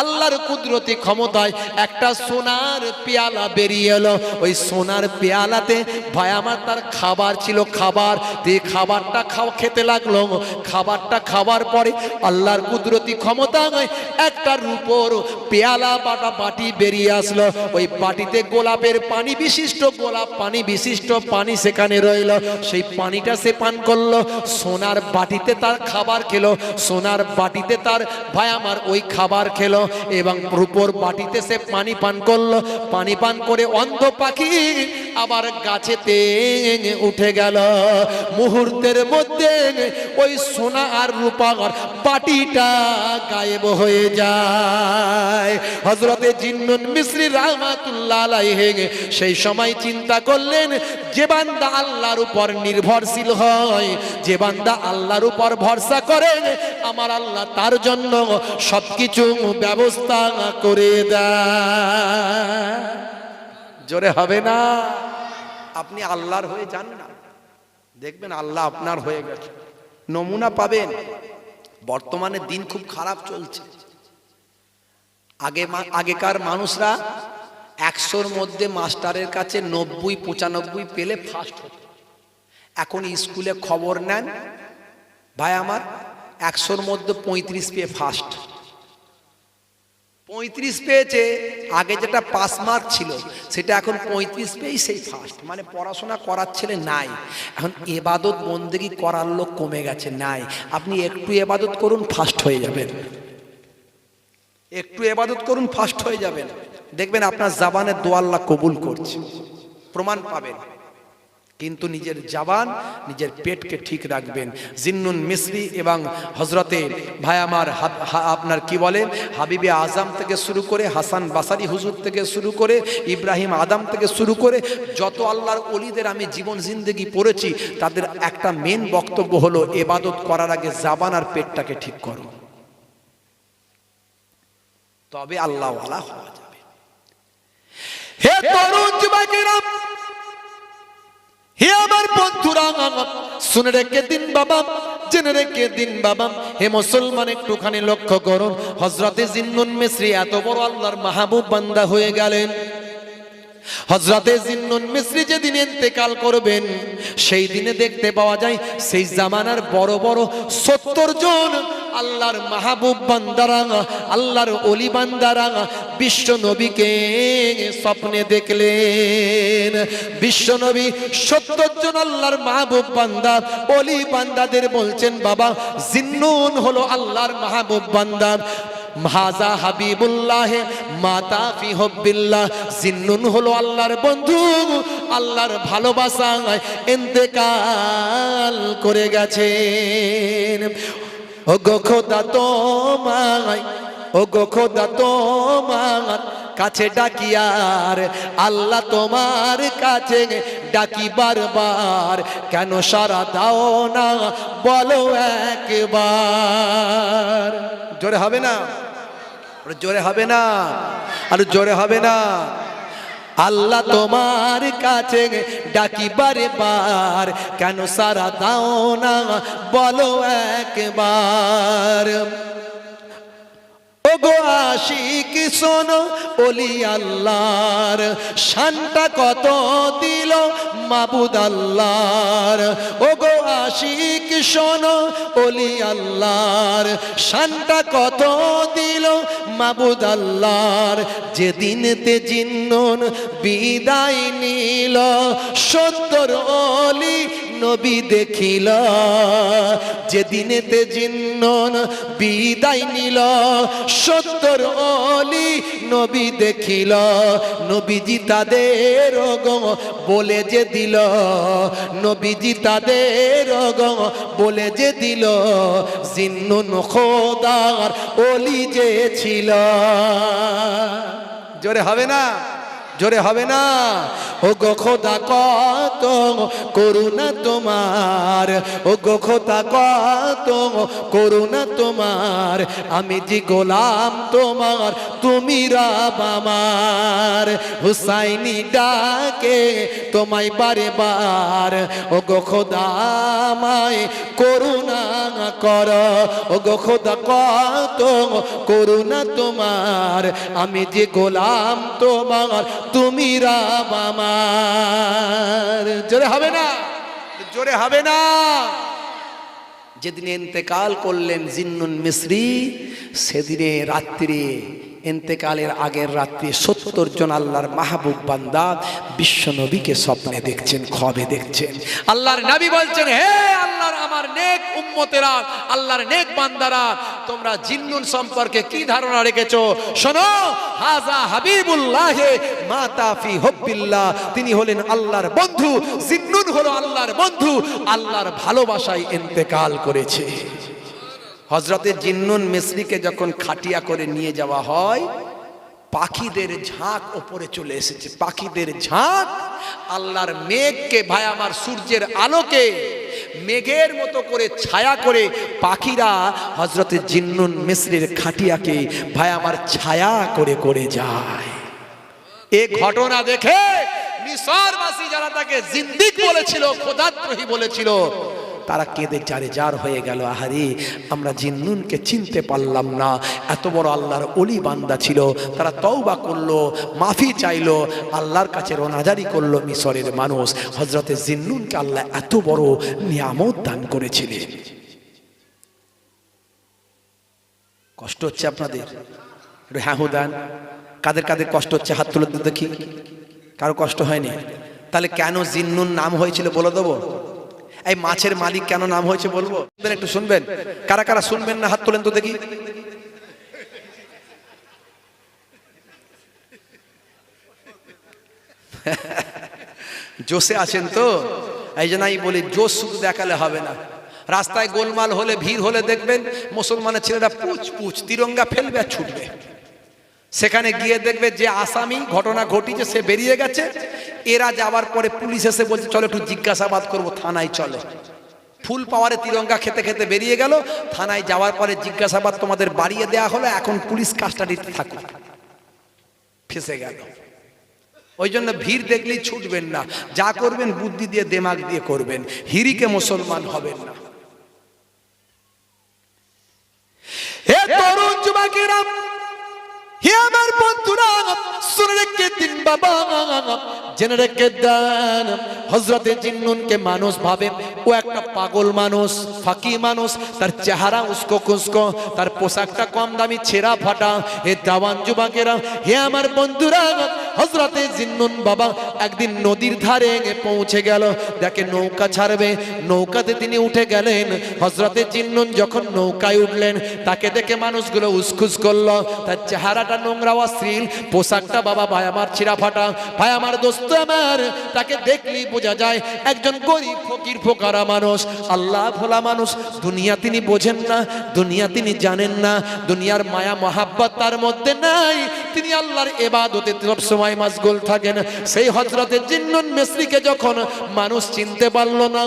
আল্লাহর কুদরতি ক্ষমতায় একটা সোনার পেয়ালা বেরিয়ে এলো। ওই সোনার পেয়ালাতে ভাই আমার তার খাবার ছিল, খাবার দিয়ে খাবারটা খেতে লাগলো। খাবারটা খাবার পরে আল্লাহর কুদরতি ক্ষমতায় একটা রূপোর পেয়ালা বাটি বেরিয়ে আসলো। ওই বাটিতে গোলাপের পানি বিশিষ্ট, গোলাপ পানি বিশিষ্ট পানি সেখানে রইল। সেই পানিটা সে পান করলো। সোনার বাটিতে তার খাবার খেলো, সোনার বাটিতে তার ভাই আমার ওই খাবার খেলো এবং রূপোর বাটিতে সে পানি পান করলো। পানি পান করে অন্ধ পাখি আবার গাছেতে উঠে গেল। মুহূর্তের মধ্যে ওই সোনা আর রূপার বাটিটা গায়েব হয়ে যায়। হযরতে জিন্নুন মিসরি রাহমাতুল্লাহ আলাইহি সেই সময় চিন্তা করলেন, যে বান্দা আল্লাহর উপর নির্ভরশীল হয়, যে বান্দা আল্লাহর উপর ভরসা করে, আমার আল্লাহ তার জন্য সবকিছু ব্যবস্থা করে দেয়। জোরে হবে না? আপনি আল্লাহর হয়ে যান না, দেখবেন আল্লাহ আপনার হয়ে গেছে। নমুনা পাবেন। বর্তমানে দিন খুব খারাপ চলছে। আগেকার মানুষরা 100-র মধ্যে মাস্টারের কাছে 90-95 পেলে ফার্স্ট হতো। এখন স্কুলে খবর নেন ভাই আমার, 100-র মধ্যে 35 পেয়ে ফার্স্ট। 35 পেয়েছে, আগে যেটা পাস মার্ক ছিল সেটা এখন 35 পেয়েই সেই ফার্স্ট। মানে পড়াশোনা করার ছেলে নাই, এখন ইবাদত বন্দেগী করার লোক কমে গেছে, নাই। আপনি একটু ইবাদত করুন, ফার্স্ট হয়ে যাবেন। একটু ইবাদত করুন, ফার্স্ট হয়ে যাবেন। দেখবেন আপনার জবানের দোয়া আল্লাহ কবুল করছে, প্রমাণ পাবেন। কিন্তু নিজের জবান, নিজের পেটকে ঠিক রাখবেন। জিন্নুন মিসরি এবং হযরতে ভাই আমার আপনার কি বলে হাবিবে আজম থেকে শুরু করে হাসান বাসারি হুজুর থেকে শুরু করে ইব্রাহিম আদম থেকে শুরু করে যত আল্লাহর ওলিদের আমি জীবন জিন্দেগি পড়েছি, তাদের একটা মেন বক্তব্য হলো, ইবাদত করার আগে জবান আর পেটটাকে ঠিক করো, তবে আল্লাহওয়ালা হওয়া যাবে। হে তরুণ যুবকেরা, হে আমার বন্ধুরা, শুনে রেখে দিন বাবা, জেনে রেখে দিন বাবা। হে মুসলমান, একটুখানি লক্ষ্য করুন। হযরতে জিন্নুন মিসরি এত বড় আল্লাহর মাহবুব বান্দা হয়ে গেলেন। হযরতে জিন্নুন মিসরি যেদিন ইন্তেকাল করবেন, সেই দিনে দেখতে পাওয়া যায় সেই জামানার বড় বড় 70 জন আল্লাহর মাহবুব বান্দারা, আল্লাহর ওলি বান্দারা বিশ্ব নবীকে স্বপ্নে দেখলেন। বিশ্ব নবী 70 জন আল্লাহর মাহবুব বান্দা, ওলি বান্দাদের বলছেন, বাবা জিন্নুন হলো আল্লাহর মাহবুব বান্দা, হাজা হাবিবুল্লাহ মাতা ফি হুব্বিল্লাহ। জিন্নুন হলো আল্লাহর বন্ধু, আল্লাহর ভালোবাসায় ইন্তেকাল করে গেছেন। ও গো খোদা তোমায়, ও গো খোদা তোমার কাছে ডাকি, আর আল্লাহ তোমার কাছে ডাকি বারবার, কেন সারা দাও না বলো একবার। জোরে হবে না? জোরে হবে না? আর জোরে হবে না? আল্লাহ তোমার কাছে ডাকি বারবার, কেন সারা দাও না বলো একবার। ও গো আশিক শোনো, ওলি আল্লাহর শানটা কত দিল মাবুদ আল্লাহর। ও গো আশিক শোনো, ওলি আল্লাহর শানটা কত দিল মাবুদ আল্লাহর। যেদিনতে জিন্নুন বিদায় নিল, 70 ওলি নবী দেখিল। যেদিনেতে জিন্নুন বিদায় নিল, 70 ওলি নবী দেখিল। নবীজি তাদের গো বলে যে দিল, নবীজি তাদের গো বলে যে দিল, জিন্নুন খোদার ওলি যে ছিল। জোরে হবে না? জোরে হবে না? ও গো খোদা কত করুণা তোমার, আমার, ও গো খোদা কত করুণা তোমার, আমি যে গোলাম তোমার, তুমি রব আমার। হুসাইনি ডাকে তোমায় বারে বার, ও গো খোদা আমায় করুণা করো, ও গো খোদা কত করুণা তোমার, আমি যে গোলাম তোমার, তুমি রব আমার। জোরে হবে না, জোরে হবে না। যেদিন ইন্তেকাল করলেন জিন্নুন মিসরি, সেদিনে রাত্রি, ইন্তেকালের আগের রাত্রি 70 জন আল্লাহর মাহবুব বান্দা বিশ্ব নবীকে স্বপ্নে দেখছেন, খ্বাবে দেখছেন। আল্লাহর নবী বলছেন, হে আল্লাহর আমার নেক উম্মতেরা, আল্লাহর নেক বান্দারা, তোমরা জিন্নুন সম্পর্কে কি ধারণা রেখেছো শোনো। হাজা হাবিবুল্লাহ মাতা ফি হুব্বিল্লাহ, তিনি হলেন আল্লাহর বন্ধু, জিন্নুন হলো আল্লাহর বন্ধু, আল্লাহর ভালোবাসায় ইন্তেকাল করেছে। হযরতে জিন্নুন মিসরিকে যখন খাটিয়া করে নিয়ে যাওয়া হয়, পাখিদের ঝাঁক ওপরে চলে এসেছে, পাখিদের ঝাঁক। আল্লাহর মেঘকে, ভাই আমার সূর্যের আলোকে মেঘের মতো করে ছায়া করে পাখিরা হযরতে জিন্নুন মিসরির খাটিয়াকে ভাই আমার ছায়া করে করে যায়। এই ঘটনা দেখে মিশরবাসী যারা তাকে জিন্দিক বলেছিল, খোদাদ্রোহী বলেছিল, তারা কেঁদে চারে জার হয়ে গেল। আহারে, আমরা জিন্নুনকে চিনতে পারলাম না, এত বড় আল্লাহর ওলি বান্দা ছিল। তারা তওবা করলো, মাফি চাইলো, আল্লাহর কাছে রোনাজারি করলো। মিশরের মানুষ হযরতে জিন্নুনকে আল্লাহ এত বড় নিয়ামত দান করেছিলেন। কষ্ট হচ্ছে আপনাদের? হ্যাঁ দান। কাদের কাদের কষ্ট হচ্ছে হাত তুলে দেখি। কারো কষ্ট হয়নি? তাহলে কেন জিন্নুন নাম হয়েছিল বলে দেবো? এই মাছের মালিক কেন নাম হয়েছে বলবো? একটু শুনবেন? কারা কারা শুনবেন না হাত তোলেন তো দেখি। জোশে আছেন তো? এই জন্য আমি বলি, জোশ শুধু দেখালে হবে না। রাস্তায় গোলমাল হলে, ভিড় হলে দেখবেন মুসলমানের ছেলেরা পুচ পুচ তিরঙ্গা ফেলবে আর ছুটবে। সেখানে গিয়ে দেখবে যে আসামি ঘটনা ঘটিয়েছে সে বেরিয়ে গেছে, এরা যাওয়ার পরে পুলিশ এসে বলছে চলো একটু জিজ্ঞাসাবাদ করবো, থানায় চলো। ফুল পাওয়ারে তিরঙ্গা খেতে খেতে বেরিয়ে গেল। থানায় যাওয়ার পরে জিজ্ঞাসাবাদ তোমাদের বাড়িয়ে দেওয়া হলো, এখন পুলিশ কাস্টাডিতে থাকো। ফেসে গেল। ওই জন্য ভিড় দেখলেই ছুটবেন না, যা করবেন বুদ্ধি দিয়ে দিমাগ দিয়ে করবেন, হিরিকে মুসলমান হবেন না। হে তরুণ যুবকেরা, হে আমার বন্ধুরা, শুনে রেখে দিন বাবা, জেনে রেখে দেন, হযরতে জিন্নুনকে মানুষ ভাবে ও একটা পাগল মানুষ, ফাঁকি মানুষ, তার চেহারা উস্কো কুস্কো, তার পোশাকটা কম দামি ছেঁড়া ফাটা। হে জওয়ান যুবকেরা, হে আমার বন্ধুরা, হযরতে জিন্নুন বাবা একদিন নদীর ধারে পৌঁছে গেল। দেখে নৌকা ছাড়বে, নৌকাতে তিনি উঠে গেলেন। হযরতে জিন্নুন যখন নৌকায় উঠলেন, তাকে দেখে মানুষগুলো উসখুস করলো। তার চেহারাটা নোংরা অশ্লীল, পোশাকটা বাবা ভাই আমার ছিঁড়া ফাটা। ভাই আমার দোস্ত আমার, তাকে দেখলেই বোঝা যায় একজন গরিব ফকির ফোকারা মানুষ, আল্লাহ ভোলা মানুষ। দুনিয়া তিনি বোঝেন না, দুনিয়া তিনি জানেন না, দুনিয়ার মায়া মহাব্বত তার মধ্যে নাই। তিনি আল্লাহর ইবাদতে সব সময় মাশগুল থাকেন। সেই হযরতে জিন্নুন মিসরিকে যখন মানুষ চিনতে পারলো না,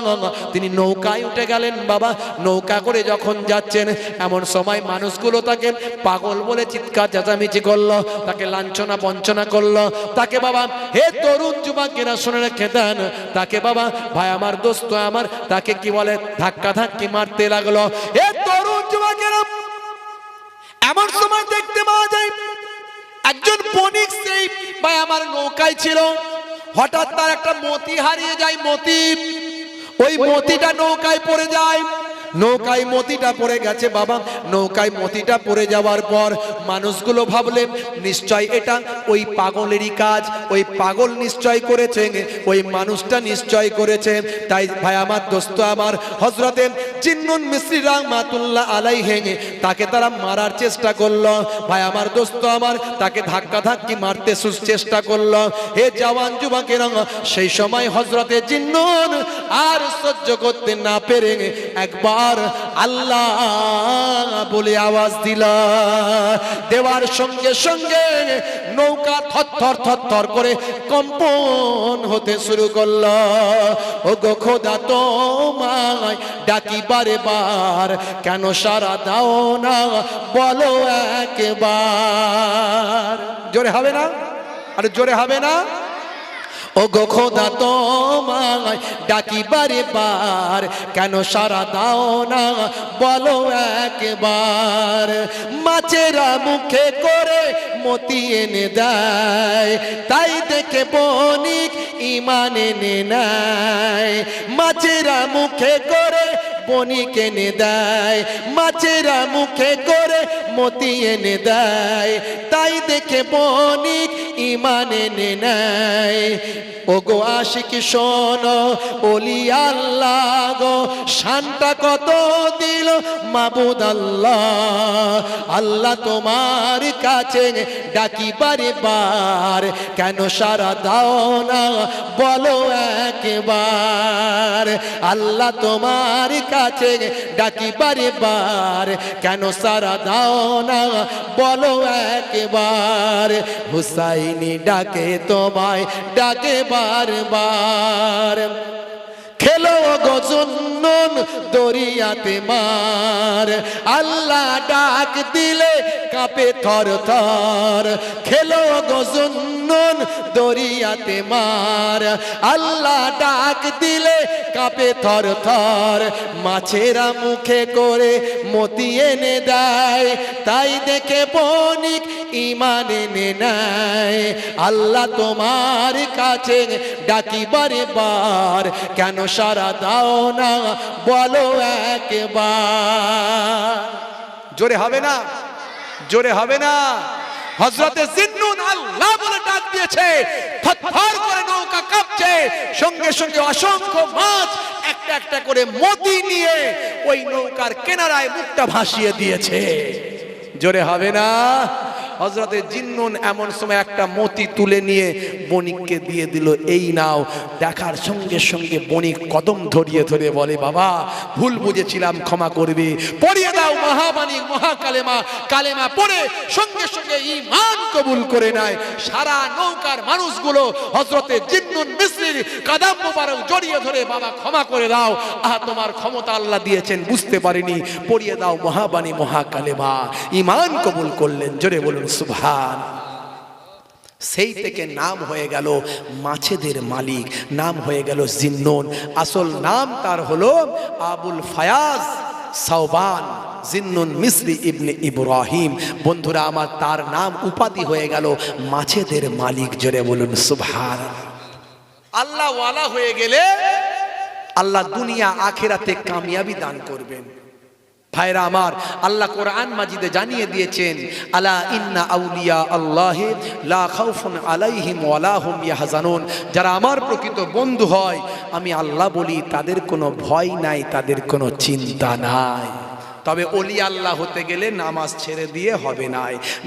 তিনি নৌকায় উঠে গেলেন। বাবা নৌকা করে যখন যাচ্ছেন, এমন সময় মানুষগুলো তাকে পাগল বলে চিৎকার চেঁচামেচি করলো, তাকে লাঞ্ছনা বঞ্চনা করলো। তাকে বাবা, হে তরুণ যুবকেরা শুনে রেখে দেন, তাকে বাবা ভাই আমার দোস্ত আমার, তাকে কি বলে ধাক্কা ধাক্কি মারতে লাগলো। হে তরুণ যুবকেরা, এমন সময় দেখতে পাওয়া যায় একজন বণিক সেই ভাই আমার নৌকায় ছিল। হঠাৎ তার একটা মতি হারিয়ে যায়, মতি। ওই মতিটা নৌকায় পড়ে যায়। নৌকায় মতিটা পড়ে গেছে বাবা। নৌকায় মতিটা পড়ে যাওয়ার পর মানুষগুলো ভাবলেন নিশ্চয় এটা ওই পাগলেরই কাজ, ওই পাগল নিশ্চয় করেছে, ওই মানুষটা নিশ্চয় করেছে। তাই ভাই আমার দোস্ত আমার, হযরতে জিন্নুন মিসরি রাহমাতুল্লাহ আলাইহি, তাকে তারা মারার চেষ্টা করলো। ভাই আমার দোস্ত আমার, তাকে ধাক্কা ধাক্কি মারতে চেষ্টা করলো। হে জওয়ান যুবকেরা, সেই সময় হযরতে জিন্নুন আর সহ্য করতে না পেরে একবার আল্লাহ বলে আওয়াজ দিল। দেওয়ার সঙ্গে সঙ্গে নৌকা থরথর থরথর করে কম্পন হতে শুরু করলো। ও গো খোদা তোমায় ডাকি বারে বার, কেন সারা দাও না বলো একবার। জোরে হবে না? আরে জোরে হবে না? ও গো খোদা তোমায় ডাকি বারে বার, কেন সারা দাও না বলো একবার। মাছেরা মুখে করে মতি এনে দেয়, তাই দেখে বণিক ঈমান এনে নেয়। মাছেরা মুখে করে বণিক এনে দেয়, মাছেরা মুখে করে মতি এনে দেয়, তাই দেখে বণিক ঈমান এনে নেয়। ও গো আশিক শোনো ওলি আল্লাহ গো, শানটা কত দিল মাবুদ আল্লাহ। আল্লাহ তোমার কাছে ডাকি বারে বার, কেন সারা দাও না বলো একবার। আল্লাহ তোমার কাছে ডাকি বারে বার, কেন সারা দাও না বলো একবার। হুসাইনি ডাকে তোমায় ডাকে বারবার, খেলো গো জুন্নুন দরিয়াতে মার। আল্লাহ ডাক দিলে কাঁপে থর থর, খেলো গো জুন্নুন দরিয়াতে মার। আল্লাহ ডাক দিলে কাঁপে থর থর, মাছেরা মুখে করে মতি এনে দেয়, তাই দেখে বণিক ঈমান এনে নেয়। আল্লাহ তোমার কাছে ডাকি বারে বার, কেন সারা দাও না বলো একবার। জোরে হবে না? জোরে হবে না? হযরতে জিন্নুন আল্লাহ বলে ডাক দিয়েছে, থরথর করে নৌকা কাঁপছে, সঙ্গে সঙ্গে অসংখ্য মাছ একটা একটা করে মতি নিয়ে ওই নৌকার কিনারায় মুখটা ভাসিয়ে দিয়েছে। জোরে হবে না? হযরতে জিন্নুন এমন সময় একটা মতি তুলে নিয়ে বণিককে দিয়ে দিল, এই নাও। দেখার সঙ্গে সঙ্গে বণিক কদম ধরিয়ে ধরে বলে, বাবা ভুল বুঝেছিলাম, ক্ষমা করবে, পড়িয়ে দাও মহাবাণী মহাকালেমা। কালেমা পড়ে সঙ্গে সঙ্গে ঈমান কবুল করে নেয়। সারা নৌকার মানুষগুলো হযরতে জিন্নুন মিসরির কদম মোবারক জড়িয়ে ধরে, বাবা ক্ষমা করে দাও, তোমার ক্ষমতা আল্লাহ দিয়েছেন বুঝতে পারিনি, পড়িয়ে দাও মহাবাণী মহাকালেমা। ঈমান কবুল করলেন। জোরে বলুন সুবহান। সেই থেকে নাম হয়ে গেল মাছেদের মালিক, নাম হয়ে গেল জিন্নুন। আসল নাম তার হলো আবুল ফায়াজ সাওবান জিন্নুন মিসরি ইবনে ইব্রাহিম। বন্ধুরা আমার, তার নাম উপাধি হয়ে গেল মাছেদের মালিক। জোরে বলুন সুবহান। আল্লাহ ওয়ালা হয়ে গেলে আল্লাহ দুনিয়া আখিরাতে কামিয়াবি দান করবেন। ভাইরা আমার, আল্লাহ কোরআন মাজিদে জানিয়ে দিয়েছেন, আলা ইন্না আউলিয়া আল্লাহি লা খাউফুন আলাইহিম ওয়ালা হুম ইয়াহজানুন। যারা আমার প্রকৃত বন্ধু হয়, আমি আল্লাহ বলি তাদের কোনো ভয় নাই, তাদের কোনো চিন্তা নাই। তবে ওলি আল্লাহ হতে গেলে নামাজ ছেড়ে দিয়ে হবে না।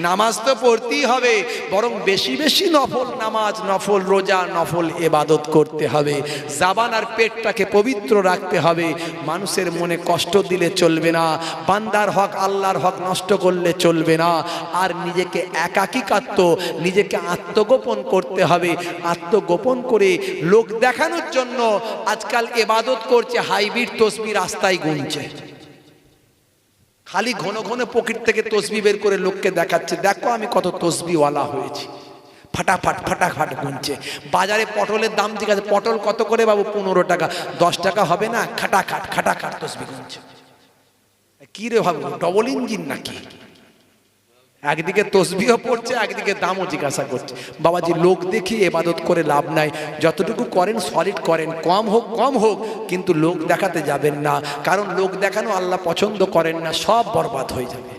নামাজ তো পড়তেই হবে, বরং বেশি বেশি নফল নামাজ, নফল রোজা, নফল ইবাদত করতে হবে। জবান আর পেটটাকে পবিত্র রাখতে হবে। মানুষের মনে কষ্ট দিলে চলবে না, বান্দার হক আল্লাহর হক নষ্ট করলে চলবে না। আর নিজেকে একাকিত্ব, নিজেকে আত্মগোপন করতে হবে। আত্মগোপন করে লোক দেখানোর জন্য আজকাল ইবাদত করছে, হাইব্রিড তসবিহ রাস্তায় গুনছে। খালি ঘন ঘন পকেট থেকে তসবি বের করে লোককে দেখাচ্ছে, দেখো আমি কত তসবিওয়ালা হয়েছি। ফাটাফাট ফাটাফাট গুনছে। বাজারে পটলের দাম ঠিক আছে, পটল কত করে বাবু? 15 টাকা। 10 টাকা হবে না? খাটাখাট খাটাখাট তসবি গুনছে। কি রে ভাবু, ডবল ইঞ্জিন নাকি? একদিকে তসবিও পড়ছে, একদিকে দামও জিজ্ঞাসা করছে। বাবাজি, লোক দেখিয়ে ইবাদত করে লাভ নাই। যতটুকু করেন সলিড করেন, কম হোক কম হোক, কিন্তু লোক দেখাতে যাবেন না। কারণ লোক দেখানো আল্লাহ পছন্দ করেন না, সব বরবাদ হয়ে যাবে।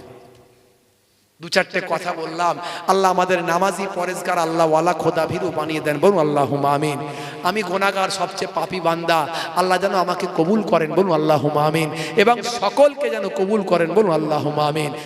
দু চারটে কথা বললাম। আল্লাহ আমাদের নামাজি পরেজগার আল্লাহ ওয়ালা খোদাভীরু বানিয়ে দেন, বলুন আল্লাহুম্মা আমিন। আমি গুনাহগার, সবচেয়ে পাপী বান্দা, আল্লাহ যেন আমাকে কবুল করেন, বলুন আল্লাহুম্মা আমিন। এবং সকলকে যেন কবুল করেন, বলুন আল্লাহুম্মা আমিন।